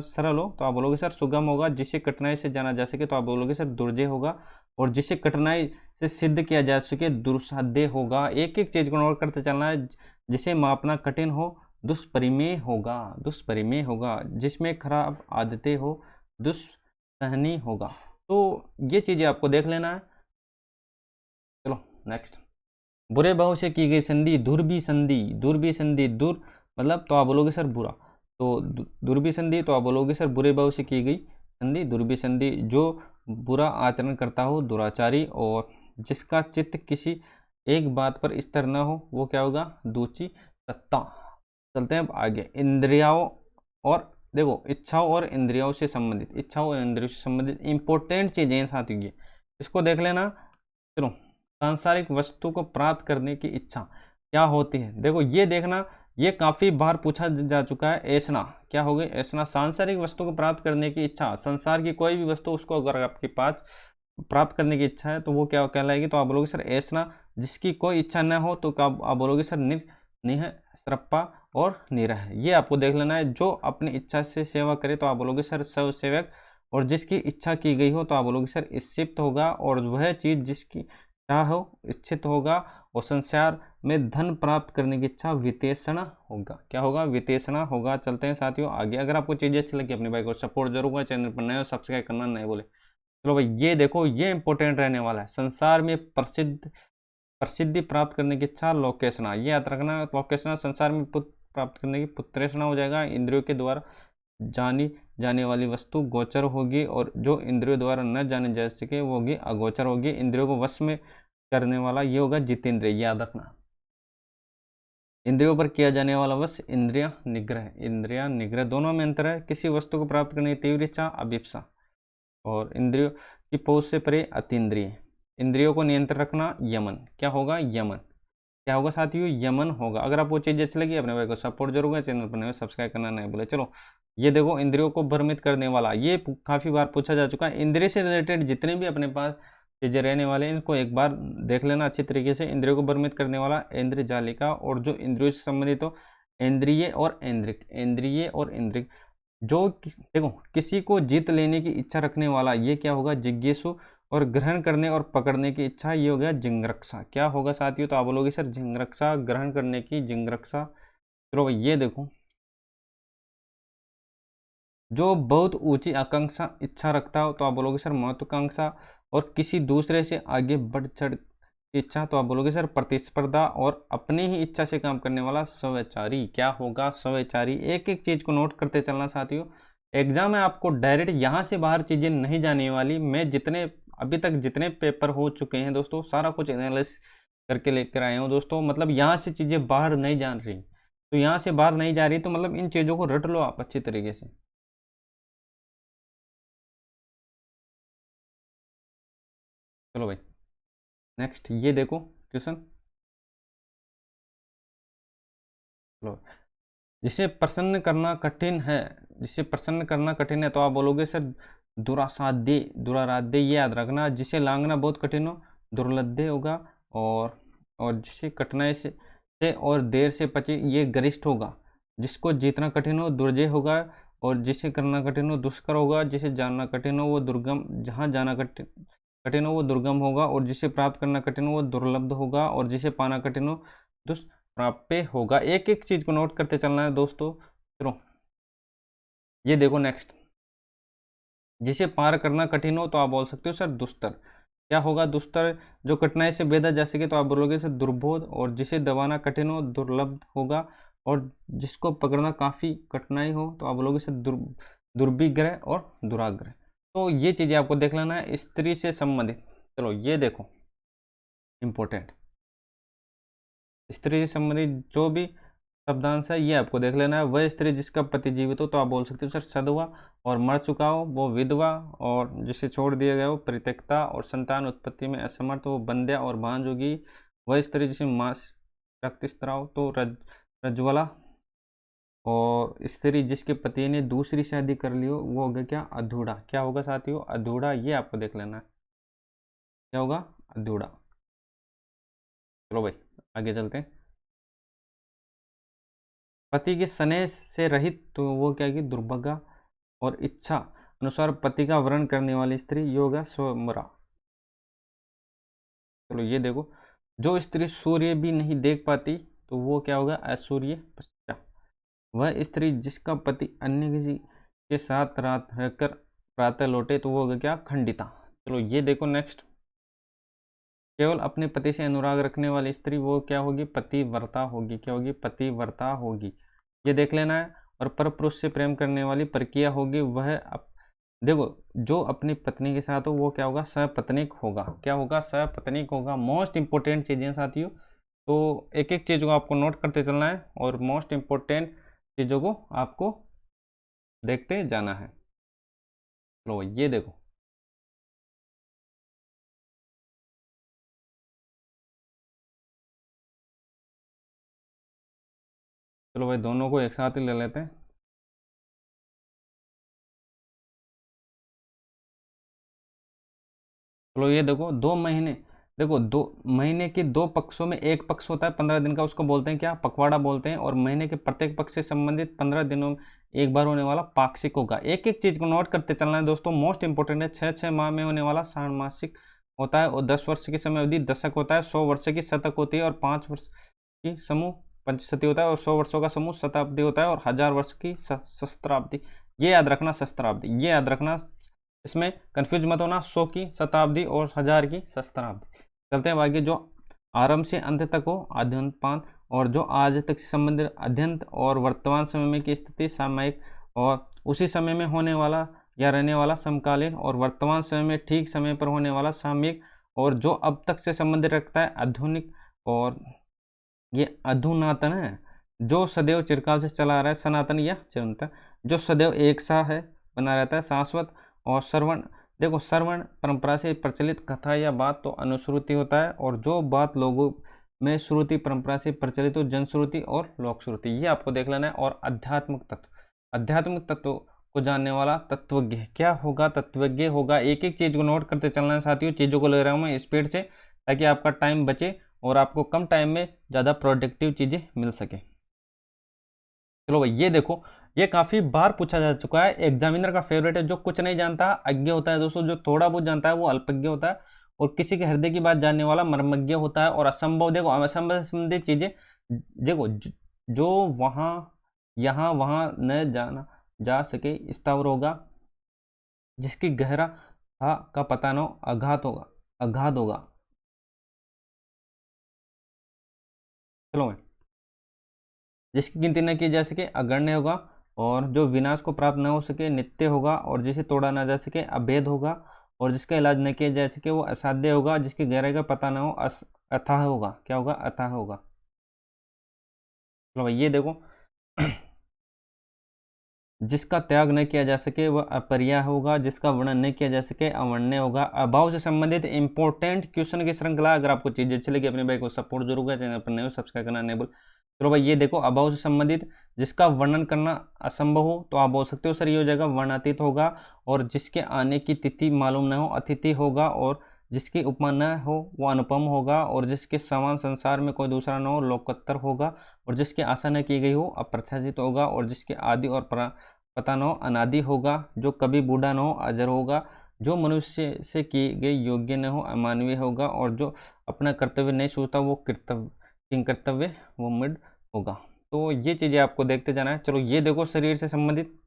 [SPEAKER 1] सरल हो तो आप बोलोगे सर सुगम होगा, जिसे कठिनाई से जाना जा सके तो आप बोलोगे सर दुर्जय होगा, और जिसे कठिनाई से सिद्ध किया जा सके दुस्साध्य होगा। एक एक चीज को नोट करते चलना है। जिसे मापना कठिन हो दुष्परिमेय होगा, दुष्परिमेय होगा, जिसमें खराब आदतें हो दुस्सहनीय होगा। तो ये चीजें आपको देख लेना है। चलो नेक्स्ट, बुरे भाव से की गई संधि दुर्भी संधि, दुर्भी संधि, दुर मतलब तो आप बोलोगे सर बुरा, तो दुर्भी संधि तो आप बोलोगे सर बुरे भाव से की गई संधि दुर्भी संधि, जो बुरा आचरण करता हो दुराचारी, और जिसका चित्त किसी एक बात पर स्थिर न हो वो क्या होगा दूची सत्ता। चलते हैं अब आगे, इंद्रियाओं और देखो इच्छाओं और इंद्रियों से संबंधित, इच्छाओं और इंद्रियों से संबंधित इंपॉर्टेंट चीजें हैं साथियों, ये इसको देख लेना। चलो, सांसारिक वस्तु को प्राप्त करने की इच्छा क्या होती है, देखो ये देखना, ये काफी बार पूछा जा चुका है। ऐसना क्या हो गई, ऐसना सांसारिक वस्तु को प्राप्त करने की इच्छा, संसार की कोई भी वस्तु उसको अगर आपके पास प्राप्त करने की इच्छा है तो वो क्या कहलाएगी, तो आप बोलोगे सर ऐसना। जिसकी कोई इच्छा न हो तो आप बोलोगे सर निह श्रप्पा और निरह। ये आपको देख लेना है, जो अपनी इच्छा से सेवा करे तो आप बोलोगे सर स्वसेवक, और जिसकी इच्छा की गई हो तो आप बोलोगे सर इच्छित होगा, और वह चीज जिसकी चाह हो इच्छित होगा, और संसार में धन प्राप्त करने की इच्छा वितेषणा होगा, क्या होगा वितेषणा होगा। चलते हैं साथियों आगे, अगर आपको चीजें अच्छी लगी अपने भाई को सपोर्ट जरूर करें, चैनल पर नए हो सब्सक्राइब करना नहीं बोले। चलो भाई, ये देखो ये इंपॉर्टेंट रहने वाला है, संसार में प्रसिद्धि प्राप्त करने की इच्छा लोकेशना, ये याद रखना, लोकेशना संसार में पुत्र प्राप्त करने की पुत्रेषणा हो जाएगा। इंद्रियों के द्वारा जानी जाने वाली वस्तु गोचर होगी, और जो इंद्रियों द्वारा न जाने जा सके वो होगी अगोचर होगी। इंद्रियों को वश में करने वाला ये होगा जितेंद्रिय, याद रखना। इंद्रियों पर किया जाने वाला वश इंद्रिया निग्रह, इंद्रिया निग्रह दोनों में अंतर है। किसी वस्तु को प्राप्त करने की तीव्र इच्छा अभिप्सा, और इंद्रियों की पहुंच से परे अतीन्द्रिय। इंद्रियों को नियंत्रण रखना यमन, क्या होगा यमन, क्या होगा साथियों यमन होगा। अगर आपको चीज अच्छी लगी अपने भाई को सपोर्ट जरूर करें, चैनल पर नए सब्सक्राइब करना नहीं बोले। चलो, ये देखो इंद्रियों को भ्रमित करने वाला, ये काफी बार पूछा जा चुका है। इंद्रिय से रिलेटेड जितने भी अपने पास चीजें रहने वाले हैं इनको एक बार देख लेना अच्छी तरीके से। इंद्रियों को भ्रमित करने वाला इंद्रिय जालिका, और जो इंद्रियों से संबंधित हो इंद्रिय और इंद्रिक, इंद्रिय और इंद्रिक। जो देखो किसी को जीत लेने की इच्छा रखने वाला ये क्या होगा जिज्ञासु, और ग्रहण करने और पकड़ने की इच्छा ये हो गया जिंगरक्षा, क्या होगा साथियों, तो आप बोलोगे सर जिंगरक्षा, ग्रहण करने की जिंगरक्षा। चलो भाई, ये देखो, जो बहुत ऊंची आकांक्षा इच्छा रखता हो तो आप बोलोगे सर महत्वाकांक्षा, और किसी दूसरे से आगे बढ़ चढ़ की इच्छा तो आप बोलोगे सर प्रतिस्पर्धा, और अपनी ही इच्छा से काम करने वाला स्वैचारी, क्या होगा स्वैचारी। एक एक चीज को नोट करते चलना साथियों, एग्जाम में आपको डायरेक्ट यहाँ से बाहर चीजें नहीं जाने वाली। मैं जितने अभी तक जितने पेपर हो चुके हैं दोस्तों सारा कुछ एनालिसिस करके लेकर आए हूँ दोस्तों। मतलब यहाँ से चीज़ें बाहर नहीं जान रही, तो यहाँ से बाहर नहीं जा रही तो मतलब इन चीज़ों को रट लो आप अच्छी तरीके से। चलो भाई नेक्स्ट ये देखो क्वेश्चन। चलो, जिसे प्रसन्न करना कठिन है, जिसे प्रसन्न करना कठिन है तो आप बोलोगे सर दुरासाध्य, दुराराध्य ये याद रखना। जिसे लांघना बहुत कठिन हो दुर्लध्य होगा, और जिसे कठिनाई से और देर से पचे ये गरिष्ठ होगा। जिसको जीतना कठिन हो दुर्जय होगा, और जिसे करना कठिन हो दुष्कर होगा। जिसे जानना कठिन हो वो दुर्गम, जहाँ जाना कठिन कठिन हो वो दुर्गम होगा, और जिसे प्राप्त करना कठिन हो वो दुर्लभ होगा, और जिसे पाना कठिन हो दुष्प्राप्य होगा। एक एक चीज को नोट करते चलना है दोस्तों। चलो ये देखो नेक्स्ट, जिसे पार करना कठिन हो तो आप बोल सकते हो सर दुस्तर। क्या होगा दुस्तर? जो कठिनाई से बेदा जा सके तो आप बोलोगे सर दुर्बोध, और जिसे दबाना कठिन हो दुर्लभ होगा, और जिसको पकड़ना काफी कठिनाई हो तो आप बोलोगे सर दुर्विग्रह और दुराग्रह। तो ये चीजें आपको देख लेना है स्त्री से संबंधित। चलो ये देखो इंपॉर्टेंट, स्त्री से संबंधित जो भी शब्दांश है ये आपको देख लेना है। वह स्त्री जिसका पति जीवित हो तो आप बोल सकते हो सर सधवा, और मर चुका हो वो विधवा, और जिसे छोड़ दिया गया हो परित्यक्ता, और संतान उत्पत्ति में असमर्थ वो बंध्या और भांज होगी। वह स्त्री जिसे मास रक्तस्राव तो रज्ज्वला, और स्त्री जिसके पति ने दूसरी शादी कर ली हो वो होगा क्या? अधूरा। क्या होगा साथियों? अधूरा। ये आपको देख लेना है क्या होगा? अधूरा। चलो भाई आगे चलते हैं। पति के स्नेह से रहित तो वो क्या की? दुर्भगा, और इच्छा अनुसार पति का वर्ण करने वाली स्त्री योगा स्वमरा। चलो ये देखो, जो स्त्री सूर्य भी नहीं देख पाती तो वो क्या होगा? ऐश्वर्य पश्चा। वह स्त्री जिसका पति अन्य किसी के साथ रात रहकर प्रातः लौटे तो वो होगा क्या? खंडिता। चलो ये देखो नेक्स्ट, केवल अपने पति से अनुराग रखने वाली स्त्री वो क्या होगी? पतिव्रता होगी। क्या होगी? पतिव्रता होगी। ये देख लेना है। और पर पुरुष से प्रेम करने वाली प्रक्रिया होगी वह देखो जो अपनी पत्नी के साथ हो वो क्या होगा? सपत्नीक होगा। क्या होगा? सपत्नीक होगा। मोस्ट इंपॉर्टेंट चीजें साथियों, तो एक एक चीज को आपको नोट करते चलना है और मोस्ट इंपॉर्टेंट चीजों को आपको देखते जाना है। लो ये देखो, चलो भाई दोनों को एक साथ ही ले लेते हैं। चलो ये देखो 2 महीने, देखो 2 महीने के 2 पक्षों में एक पक्ष होता है 15 दिन का, उसको बोलते हैं क्या? पखवाड़ा बोलते हैं। और महीने के प्रत्येक पक्ष से संबंधित 15 दिनों में एक बार होने वाला पाक्षिक होगा। एक एक चीज को नोट करते चलना है दोस्तों, मोस्ट इंपोर्टेंट है। 6 6 माह में होने वाला षाण्मासिक होता है, और 10 वर्ष की समय अवधि दशक होता है, 100 वर्ष की शतक होती है, और 5 वर्ष की समूह पंचशती होता है, और 100 वर्षों का समूह शताब्दी होता है, और 1000 वर्ष की सहस्त्राब्दी। ये याद रखना, सहस्त्राब्दी ये याद रखना, इसमें कंफ्यूज मत होना। 100 की शताब्दी और 1000 की सहस्त्राब्दी। चलते हैं आगे, जो आरंभ से अंत तक हो आद्यंतपान, और जो आज तक से संबंधित अद्यंत और वर्तमान समय में की स्थिति सामयिक, और उसी समय में होने वाला या रहने वाला समकालीन, और वर्तमान समय में ठीक समय पर होने वाला सामयिक, और जो अब तक से संबंधित रखता है आधुनिक, और ये अधुनातन है। जो सदैव चिरकाल से चला आ रहा है सनातन या चिरंतन, जो सदैव एक सा है बना रहता है शाश्वत। और श्रवण, देखो श्रवण परंपरा से प्रचलित कथा या बात तो अनुश्रुति होता है, और जो बात लोगों में श्रुति परंपरा से प्रचलित हो जनश्रुति और लोक श्रुति। ये आपको देख लेना है। और आध्यात्मिक तत्व, आध्यात्मिक तत्व को जानने वाला तत्वज्ञ। क्या होगा? तत्वज्ञ होगा। एक एक चीज को नोट करते चलना है साथियों, चीजों को ले रहा हूँ मैं स्पीड से ताकि आपका टाइम बचे और आपको कम टाइम में ज़्यादा प्रोडक्टिव चीज़ें मिल सके। चलो भाई ये देखो, ये काफ़ी बार पूछा जा चुका है, एग्जामिनर का फेवरेट है। जो कुछ नहीं जानता अज्ञ होता है दोस्तों, जो थोड़ा बहुत जानता है वो अल्पज्ञ होता है, और किसी के हृदय की बात जानने वाला मर्मज्ञ होता है। और असंभव, देखो असंभव से संबंधित चीज़ें, देखो जो वहाँ यहाँ वहाँ न जाना जा सके स्थावर होगा, जिसकी गहरा था का पता न हो अघात होगा, अघात होगा। चलो मैं, जिसकी गिनती न की जा सके अगण्य होगा, और जो विनाश को प्राप्त न हो सके नित्य होगा, और जिसे तोड़ा न जा सके अभेद होगा, और जिसका इलाज न किया जा सके वो असाध्य होगा, जिसकी गहराई का पता ना हो अथाह होगा। क्या होगा? अथाह होगा। चलो भाई ये देखो जिसका त्याग न किया जा सके वह अपर्याय होगा, जिसका वर्णन नहीं किया जा सके अवर्ण्य होगा। अभाव से संबंधित इंपॉर्टेंट क्वेश्चन की श्रृंखला। अगर आपको चीजें अच्छी लगी अपने भाई को सपोर्ट जरूर करें, चैनल पर नए हो सब्सक्राइब करना नहीं भूल। चलो भाई ये देखो अभाव से संबंधित जिसका वर्णन करना असंभव हो तो आप बोल सकते हो सर ये हो जाएगा वर्णातीत होगा। और जिसके आने की तिथि मालूम न हो अतिथि होगा। और जिसकी उपमा न हो वो अनुपम होगा। और जिसके समान संसार में कोई दूसरा न हो लोकोत्तर होगा। और जिसकी आशा न की गई हो अप्रत्याशित होगा। और जिसके आदि और पता न हो अनादि होगा। जो कभी बूढ़ा न हो अजर होगा। जो मनुष्य से की गई योग्य न हो अमानवीय होगा। और जो अपना कर्तव्य नहीं सोचता वो कर्तव्य वो मृड होगा। तो ये चीजें आपको देखते जाना है। चलो ये देखो शरीर से संबंधित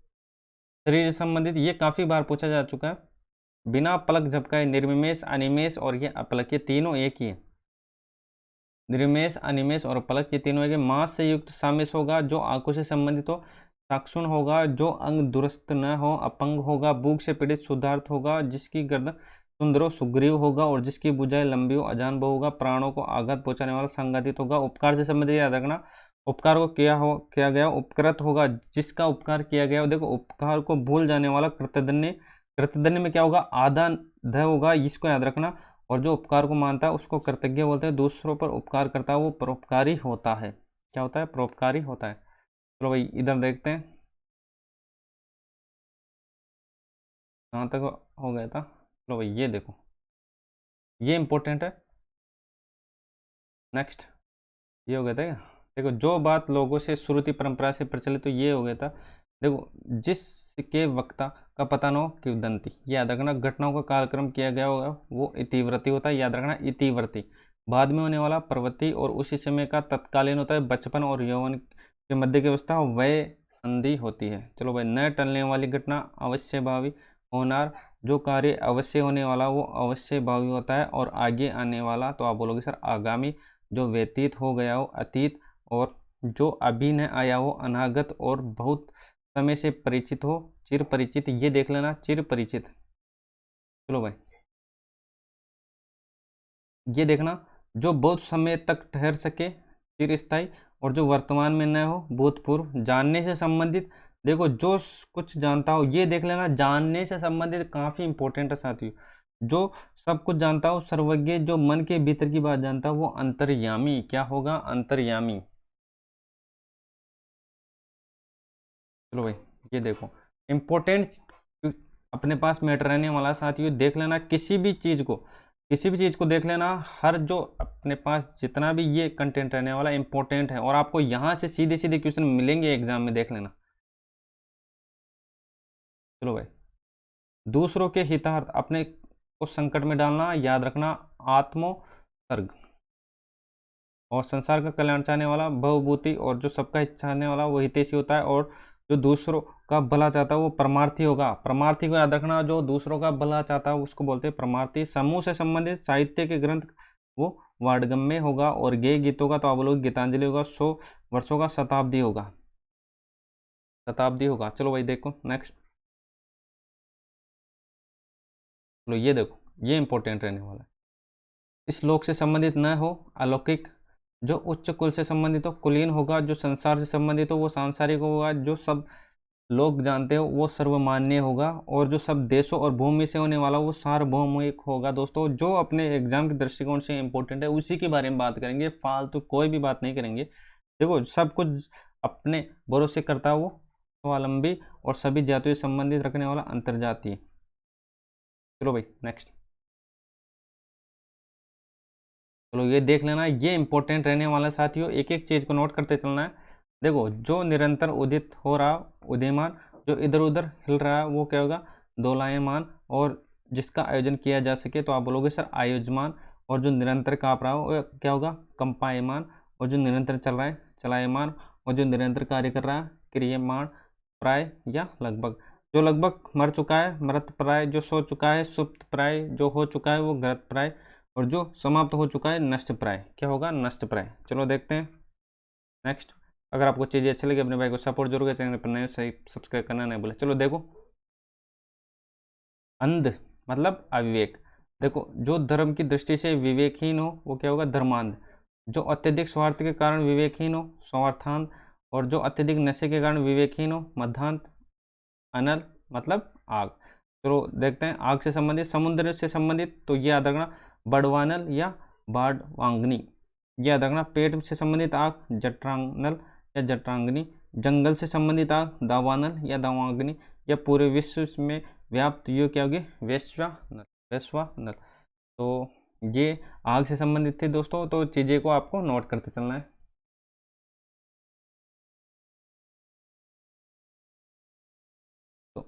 [SPEAKER 1] ये काफी बार पूछा जा चुका है। बिना पलक झपकाए निर्विमेष, अनिमेष और ये अपलक, ये तीनों एक ही है। निर्विमेष, अनिमेष और पलक ये तीनों एक है। मांस से युक्त सामेश होगा, जो आंखों से संबंधित हो। साक्षुण होगा, जो अंग दुरुस्त न हो अपंग होगा। भूख से पीड़ित शुद्धार्थ होगा, जिसकी गर्दन सुंदर हो सुग्रीव होगा। और जिसकी भुजाएं लंबी हो अजान बहु होगा। प्राणों को आघात पहुंचाने वाला संघातित होगा। उपकार से संबंधित याद रखना, उपकार को किया गया उपकृत होगा, जिसका उपकार किया गया। देखो उपकार को भूल जाने वाला कृतधन्य। कृतधन्य में क्या होगा? आधा ध होगा, इसको याद रखना। और जो उपकार को मानता है उसको कृतज्ञ बोलते हैं। दूसरों पर उपकार करता है वो परोपकारी होता है। क्या होता है? परोपकारी होता है। चलो भाई इधर देखते हैं कहाँ तक हो गया था। चलो भाई ये देखो ये इंपॉर्टेंट है। नेक्स्ट ये हो गया था क्या? देखो जो बात लोगों से श्रुति परंपरा से प्रचलित तो ये हो गया था। देखो जिसके वक्ता का पता न हो किंवदंती, याद रखना। घटनाओं का कालक्रम किया गया होगा वो इतिवृत्ति होता है, याद रखना इतिवृत्ति। बाद में होने वाला प्रवृत्ति और उसी समय का तत्कालीन होता है। बचपन और यौवन के मध्य की अवस्था वय संधि होती है। चलो भाई न टलने वाली घटना अवश्य भावी होनार, जो कार्य अवश्य होने वाला वो अवश्य भावी होता है। और आगे आने वाला तो आप बोलोगे सर आगामी, जो व्यतीत हो गया हो अतीत। और जो अभी न आया हो अनागत। और बहुत समय से परिचित हो चिर परिचित, ये देख लेना चिर परिचित। चलो भाई ये देखना जो बहुत समय तक ठहर सके चिर स्थायी। और जो वर्तमान में न हो भूतपूर्व। जानने से संबंधित, देखो जो कुछ जानता हो ये देख लेना। जानने से संबंधित काफी इंपॉर्टेंट है साथियों। जो सब कुछ जानता हो सर्वज्ञ, जो मन के भीतर की बात जानता हो वो अंतर्यामी। क्या होगा? अंतर्यामी। चलो भाई ये देखो इंपॉर्टेंट अपने पास मैटर रहने वाला साथियों। देख लेना किसी भी चीज को देख लेना। हर जो अपने पास जितना भी ये कंटेंट रहने वाला इंपॉर्टेंट है। और आपको यहाँ से सीधे सीधे क्वेश्चन मिलेंगे एग्जाम में, देख लेना। चलो भाई दूसरों के हितार्थ अपने को संकट में डालना, याद रखना आत्मोत्सर्ग। और संसार का कल्याण चाहने वाला भवभूति। और जो सबका हित चाहने वाला वो हितैषी होता है। और जो दूसरों का भला चाहता है वो परमार्थी होगा। परमार्थी को याद रखना, जो दूसरों का भला चाहता है उसको बोलते हैं परमार्थी। समूह से संबंधित साहित्य के ग्रंथ वो वाडगम्य होगा। और गेय गीतों का तो आप लोग गीतांजलि होगा। 100 वर्षों का शताब्दी होगा। चलो भाई देखो नेक्स्ट। चलो ये देखो ये इंपॉर्टेंट रहने वाला है। इस लोक से संबंधित न हो अलौकिक। जो उच्च कुल से संबंधित हो कुलीन होगा। जो संसार से संबंधित हो वो सांसारिक होगा। जो सब लोग जानते हो वो सर्वमान्य होगा। और जो सब देशों और भूमि से होने वाला वो सार्वभौमिक होगा। दोस्तों जो अपने एग्जाम के दृष्टिकोण से इंपॉर्टेंट है उसी के बारे में बात करेंगे, फालतू कोई भी बात नहीं करेंगे। देखो सब कुछ अपने भरोसे करता है वो स्वावलंबी। और सभी जातियों से संबंधित रखने वाला अंतर्जातीय। चलो भाई नेक्स्ट। चलो ये देख लेना ये इंपॉर्टेंट रहने वाला साथियों। एक एक चीज को नोट करते चलना है। देखो जो निरंतर उदित हो रहा उदीयमान, जो इधर उधर हिल रहा है वो क्या होगा? दोलायमान। और जिसका आयोजन किया जा सके तो आप बोलोगे सर आयोजमान। और जो निरंतर काँप रहा हो वो क्या होगा? कंपायमान। और जो निरंतर चल रहा है चलायमान। और जो निरंतर कार्य कर रहा है क्रियमाण प्राय या लगभग। जो लगभग मर चुका है मृत प्राय। जो सो चुका है सुप्त प्राय। जो हो चुका है वो ग्रत प्राय। और जो समाप्त हो चुका है नष्ट प्राय। क्या होगा? नष्ट प्राय। चलो देखते हैं नेक्स्ट। अगर आपको चीज़ें अच्छी लगी अपने भाई को सपोर्ट जरूर करें, चैनल पर नए सही सब्सक्राइब करना नहीं भूलें। चलो देखो अंध मतलब अविवेक। देखो, जो धर्म की दृष्टि से विवेकहीन हो वो क्या होगा, धर्मांध। जो अत्यधिक स्वार्थ के कारण विवेकहीन हो, स्वार्थांध। और जो अत्यधिक नशे के कारण विवेकहीन हो, मध्यांत। अनल मतलब आग। तो देखते हैं आग से संबंधित, समुद्र से संबंधित, तो ये याद रखना बड़वानल या बाड़वांगनी, ये याद रखना। पेट से संबंधित आग जठरांगनल या जठरांगनी। जंगल से संबंधित आग दावानल या दावांगनी। या पूरे विश्व में व्याप्त ये क्या होगी, वैश्वानल, वैश्वानल। तो ये आग से संबंधित थे दोस्तों, तो चीज़ें को आपको नोट करते चलना है। तो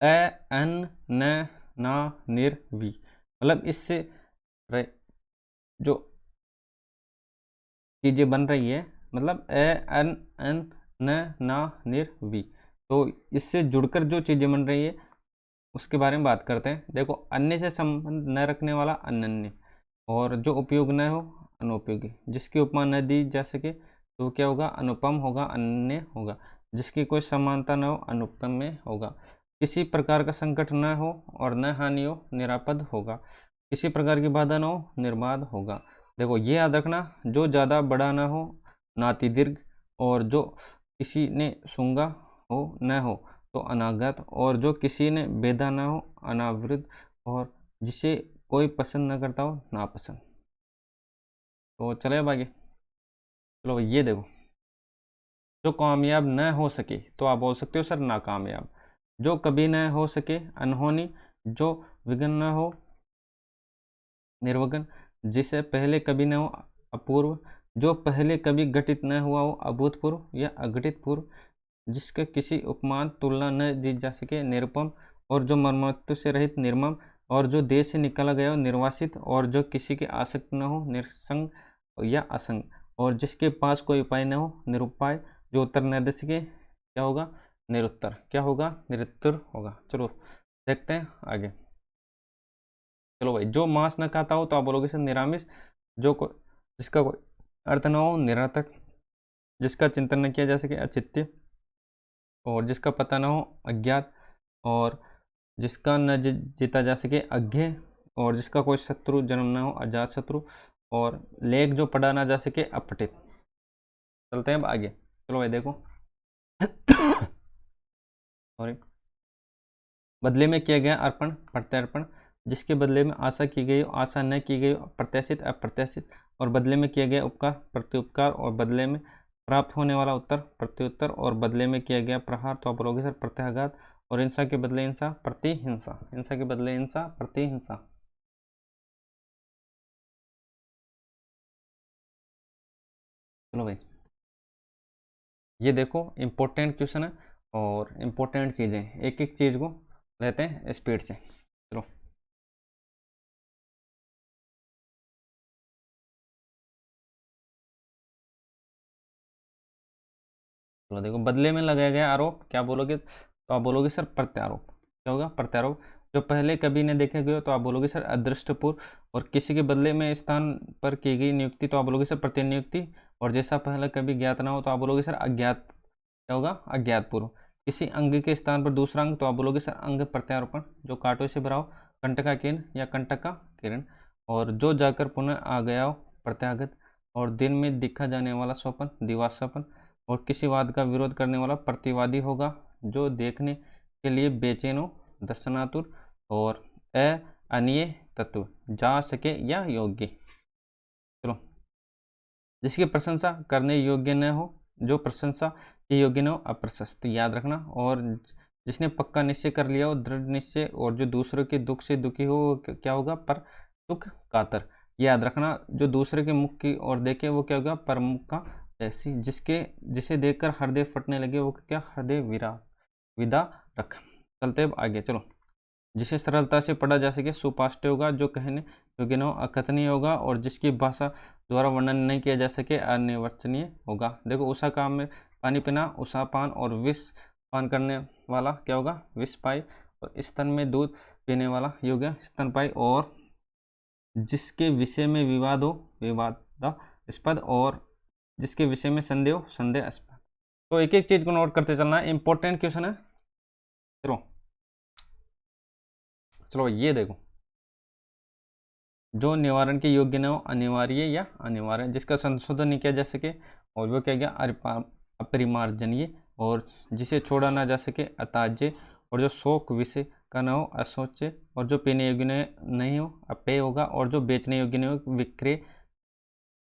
[SPEAKER 1] अ अन न ना निर वी, मतलब इससे जो चीज़ें बन रही है, मतलब अ अन अन न ना निर वी, तो इससे जुड़कर जो चीज़ें बन रही है उसके बारे में बात करते हैं। देखो, अन्य से संबंध न रखने वाला अनन्य, और जो उपयोग न हो अनुपयोगी। जिसकी उपमा न दी जा सके तो क्या होगा, अनुपम होगा, अनन्य होगा। जिसकी कोई समानता न हो अनुपम्य होगा। किसी प्रकार का संकट न हो और न हानि हो, निरापद होगा। किसी प्रकार की बाधा न हो, निर्बाध होगा। देखो, ये याद रखना, जो ज़्यादा बड़ा न हो, नाति दीर्घ। और जो किसी ने सूंघा हो न हो तो अनागत। और जो किसी ने बेधा न हो, अनावृत। और जिसे कोई पसंद न करता हो, नापसंद। तो चले अब आगे। चलो ये देखो, जो कामयाब न हो सके तो आप बोल सकते हो सर नाकामयाब। जो कभी न हो सके अनहोनी। जो विघ्न न हो निर्विघ्न। जिसे पहले कभी न हो अपूर्व। जो पहले कभी घटित न हुआ हो अभूतपूर्व या अघटित पूर्व। जिसके किसी उपमान तुलना न दी जा सके निरुपम। और जो मर्मत्व से रहित निर्मम। और जो देश से निकाला गया हो निर्वासित। और जो किसी के आसक्त न हो निरसंग या असंग। और जिसके पास कोई उपाय न हो निरुपाय। जो उत्तर न दे सके क्या होगा, निरुत्तर। क्या होगा, निरुत्तर होगा। चलो देखते हैं आगे। चलो भाई, जो मांस न खाता हो तो आप बोलोगे सर निरामिष। जो को जिसका कोई अर्थ न हो निरर्थक। जिसका चिंतन न किया जा सके अचित्य। और जिसका पता न हो अज्ञात। और जिसका न जीता जा सके अज्ञेय। और जिसका कोई शत्रु जन्म न हो अजात शत्रु। और लेख जो पढ़ा ना जा सके अपठित। चलते हैं अब आगे। चलो भाई देखो सॉरी। बदले में किया गया अर्पण प्रत्यर्पण। जिसके बदले में आशा की गई आशा न की गई प्रत्याशित अप्रत्याशित। और बदले में किया गया उपकार प्रत्युपकार। और बदले में प्राप्त होने वाला उत्तर प्रत्युत्तर। और बदले में किया गया प्रहार तो आप बोलोगे सर प्रत्याघात। और हिंसा के बदले हिंसा प्रतिहिंसा। हिंसा के बदले हिंसा प्रतिहिंसा। चलो भाई, ये देखो इम्पोर्टेंट क्वेश्चन है और इम्पोर्टेंट चीज़ें, एक एक चीज़ को लेते हैं स्पीड से। चलो चलो देखो, बदले में लगाया गया आरोप क्या बोलोगे, तो आप बोलोगे सर प्रत्यारोप। क्या होगा, प्रत्यारोप। जो पहले कभी न देखे गए तो आप बोलोगे सर अदृष्टपूर्व। और किसी के बदले में स्थान पर की गई नियुक्ति तो आप बोलोगे सर प्रतिनियुक्ति। और जैसा पहले कभी ज्ञात ना हो तो आप बोलोगे सर अज्ञात। क्या होगा, अज्ञात पूर्व। किसी अंग के स्थान पर दूसरा अंग तो आप बोलोगे सर अंग प्रत्यारोपण। जो कांटों से भरा हो कंटक का किरण या कंटक का किरण। और जो जाकर पुनः आ गया हो प्रत्यागत। और दिन में दिखा जाने वाला स्वपन दिवास्वपन। और किसी वाद का विरोध करने वाला प्रतिवादी होगा। जो देखने के लिए बेचैन हो दर्शनातुर। और अनिय तत्व जा सके या योग्य। चलो, जिसकी प्रशंसा करने योग्य न हो। जो प्रशंसा के योग्य न हो अप्रशस्त, याद रखना। और जिसने पक्का निश्चय कर लिया हो दृढ़ निश्चय। और जो दूसरों के दुख से दुखी हो क्या होगा, पर दुख कातर, याद रखना। जो दूसरे के मुख की ओर देखे वो क्या होगा, परमुख का ऐसी। जिसे देखकर हृदय फटने लगे वो क्या, हृदय विदा रख। चलते अब आगे। चलो, जिसे सरलता से पढ़ा जा सके सुपाष्ट होगा। जो कहने योग्य न हो अकथनीय होगा। और जिसकी भाषा द्वारा वर्णन नहीं किया जा सके अनिर्वचनीय होगा। देखो, उषा काम में पानी पीना उषा पान। और विष पान करने वाला क्या होगा, विष पाई। और स्तन में दूध पीने वाला योग्य स्तनपाई। और जिसके विषय में विवाद हो विवादास्पद। और जिसके विषय में संदेह हो संदेहास्पद। तो एक एक चीज को नोट करते चलना है, इंपॉर्टेंट क्वेश्चन है। चलो चलो ये देखो, जो निवारण के योग्य न हो, अनिवार्य या अनिवार्य, जिसका संशोधन नहीं किया जा सके और वो क्या गया अपरिमार्जनीय, और जिसे छोड़ा ना जा सके अताज्य, और जो शोक विषय का न हो अशोच्य, और जो पीने योग्य नहीं हो अपेय होगा, और जो बेचने योग्य नहीं हो विक्रय।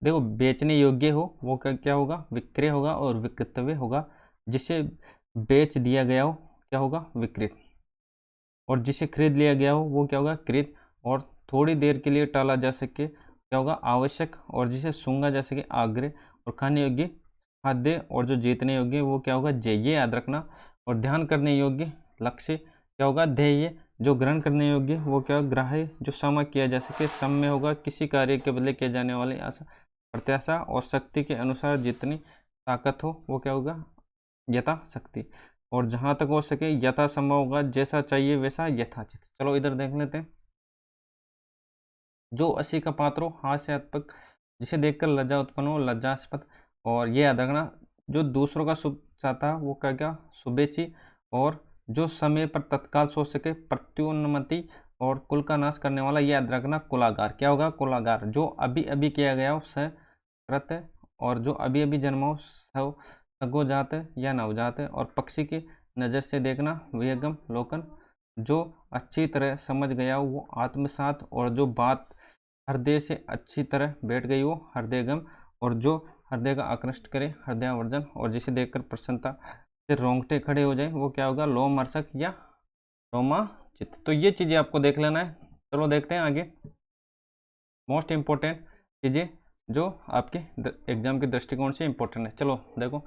[SPEAKER 1] देखो बेचने योग्य हो वो क्या होगा, विक्रय होगा, और विक्रतव्य होगा। जिसे बेच दिया गया हो क्या होगा, विकृत, और जिसे खरीद लिया गया हो वो क्या होगा, कृत, और थोड़ी देर के लिए टाला जा सके क्या होगा, आवश्यक, और जिसे सूंघा जा सके आग्रह, और खाने योग्य खाद्य, और जो जीतने योग्य वो क्या होगा, जय, ये याद रखना। और ध्यान करने योग्य लक्ष्य क्या होगा, ध्येय। जो ग्रहण करने योग्य वो क्या होगा, ग्राह्य। जो सम किया जा सके सम में होगा किसी कार्य के बदले किए जाने वाली आशा प्रत्याशा, और शक्ति के अनुसार जितनी ताकत हो वो क्या होगा, यथाशक्ति। और जहां तक हो सके यथा संभव होगा, जैसा चाहिए वैसा यथाचित। चलो इधर देख लेते हैं। जो असी का पात्र हो हास्यात्मक, जिसे देखकर लज्जा उत्पन्न हो लज्जास्पद, और ये याद रखना, जो दूसरों का शुभ चाहता है वो क्या क्या, शुभेच्छी। और जो समय पर तत्काल सोच सके प्रत्युन्नति, और कुल का नाश करने वाला, ये याद रखना कुलागार। क्या होगा, कुलागार। जो अभी अभी किया गया हो सकृत, और जो अभी अभी जन्मा हो सगोजात या नवजात, और पक्षी की नज़र से देखना विहंगम लोकन। जो अच्छी तरह समझ गया हो वो आत्मसात, और जो बात हृदय से अच्छी तरह बैठ गई हो हृदयगम, और जो हृदय का आकृष्ट करे हृदयावर्जन, और जिसे देखकर प्रसन्नता से रोंगटे खड़े हो जाए वो क्या होगा, लोमहर्षक या रोमांचित। तो ये चीज़ें आपको देख लेना है। चलो देखते हैं आगे मोस्ट इम्पोर्टेंट चीज़ें जो आपके एग्जाम के दृष्टिकोण से इम्पोर्टेंट है। चलो देखो,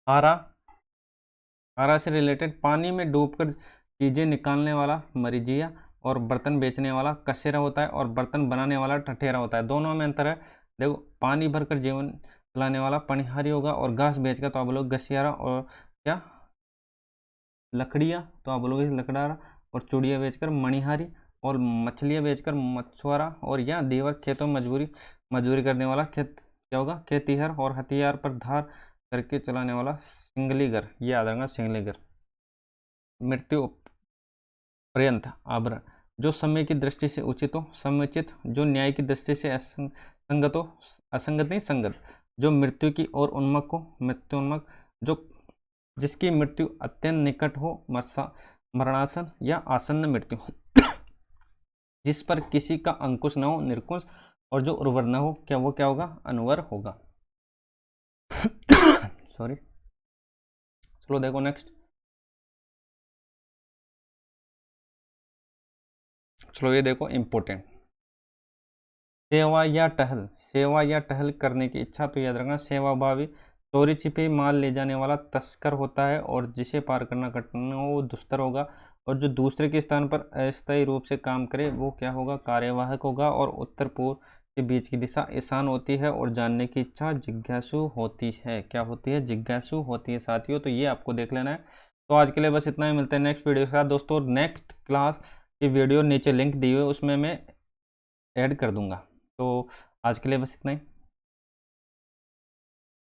[SPEAKER 1] आरा से रिलेटेड, पानी में डूबकर चीज़ें निकालने वाला मरीजिया, और बर्तन बेचने वाला कसेरा होता है, और बर्तन बनाने वाला ठठेरा होता है। दोनों में अंतर है। देखो पानी भरकर जीवन चलाने वाला पनिहारी होगा, और घास बेचकर तो आप लोग गसियारा, और क्या लकड़ियाँ तो आप लोग लकड़ारा, और चूड़ियाँ बेचकर मणिहारी, और मछलियाँ बेचकर मछुआरा, और या देवर खेतों में मजदूरी करने वाला खेत क्या होगा, खेतीहर, और हथियार पर धार करके चलाने वाला सिंगलीगर। ये याद रखना सिंगलीगर। मृत्यु पर्यंत आवरण, जो समय की दृष्टि से उचित हो समुचित, जो न्याय की दृष्टि से असंगत हो असंगत नहीं संगत, जो मृत्यु की ओर उन्मुख हो मृत्युन्मुख, जो जिसकी मृत्यु अत्यंत निकट हो मरणासन या आसन्न मृत्यु, जिस पर किसी का अंकुश न हो निरंकुश, और जो उर्वर न हो क्या वो क्या होगा, अनवर होगा। सॉरी। चलो देखो नेक्स्ट। चलो ये देखो इम्पोर्टेंट, सेवा या टहल करने की इच्छा। तो याद रखना सेवाभावी, चोरी छिपे माल ले जाने वाला तस्कर होता है, और जिसे पार करना कठिन हो वो दुस्तर होगा, और जो दूसरे के स्थान पर अस्थायी रूप से काम करे वो क्या होगा, कार्यवाहक होगा। और उत्तर पूर्व के बीच की दिशा ईशान होती है, और जानने की इच्छा जिज्ञासु होती है। क्या होती है, जिज्ञासु होती है साथियों। तो ये आपको देख लेना है। तो आज के लिए बस इतना ही, मिलते हैं नेक्स्ट वीडियो के साथ दोस्तों। नेक्स्ट क्लास की वीडियो नीचे लिंक दी हुई है उसमें मैं ऐड कर दूंगा। तो आज के लिए बस इतना ही।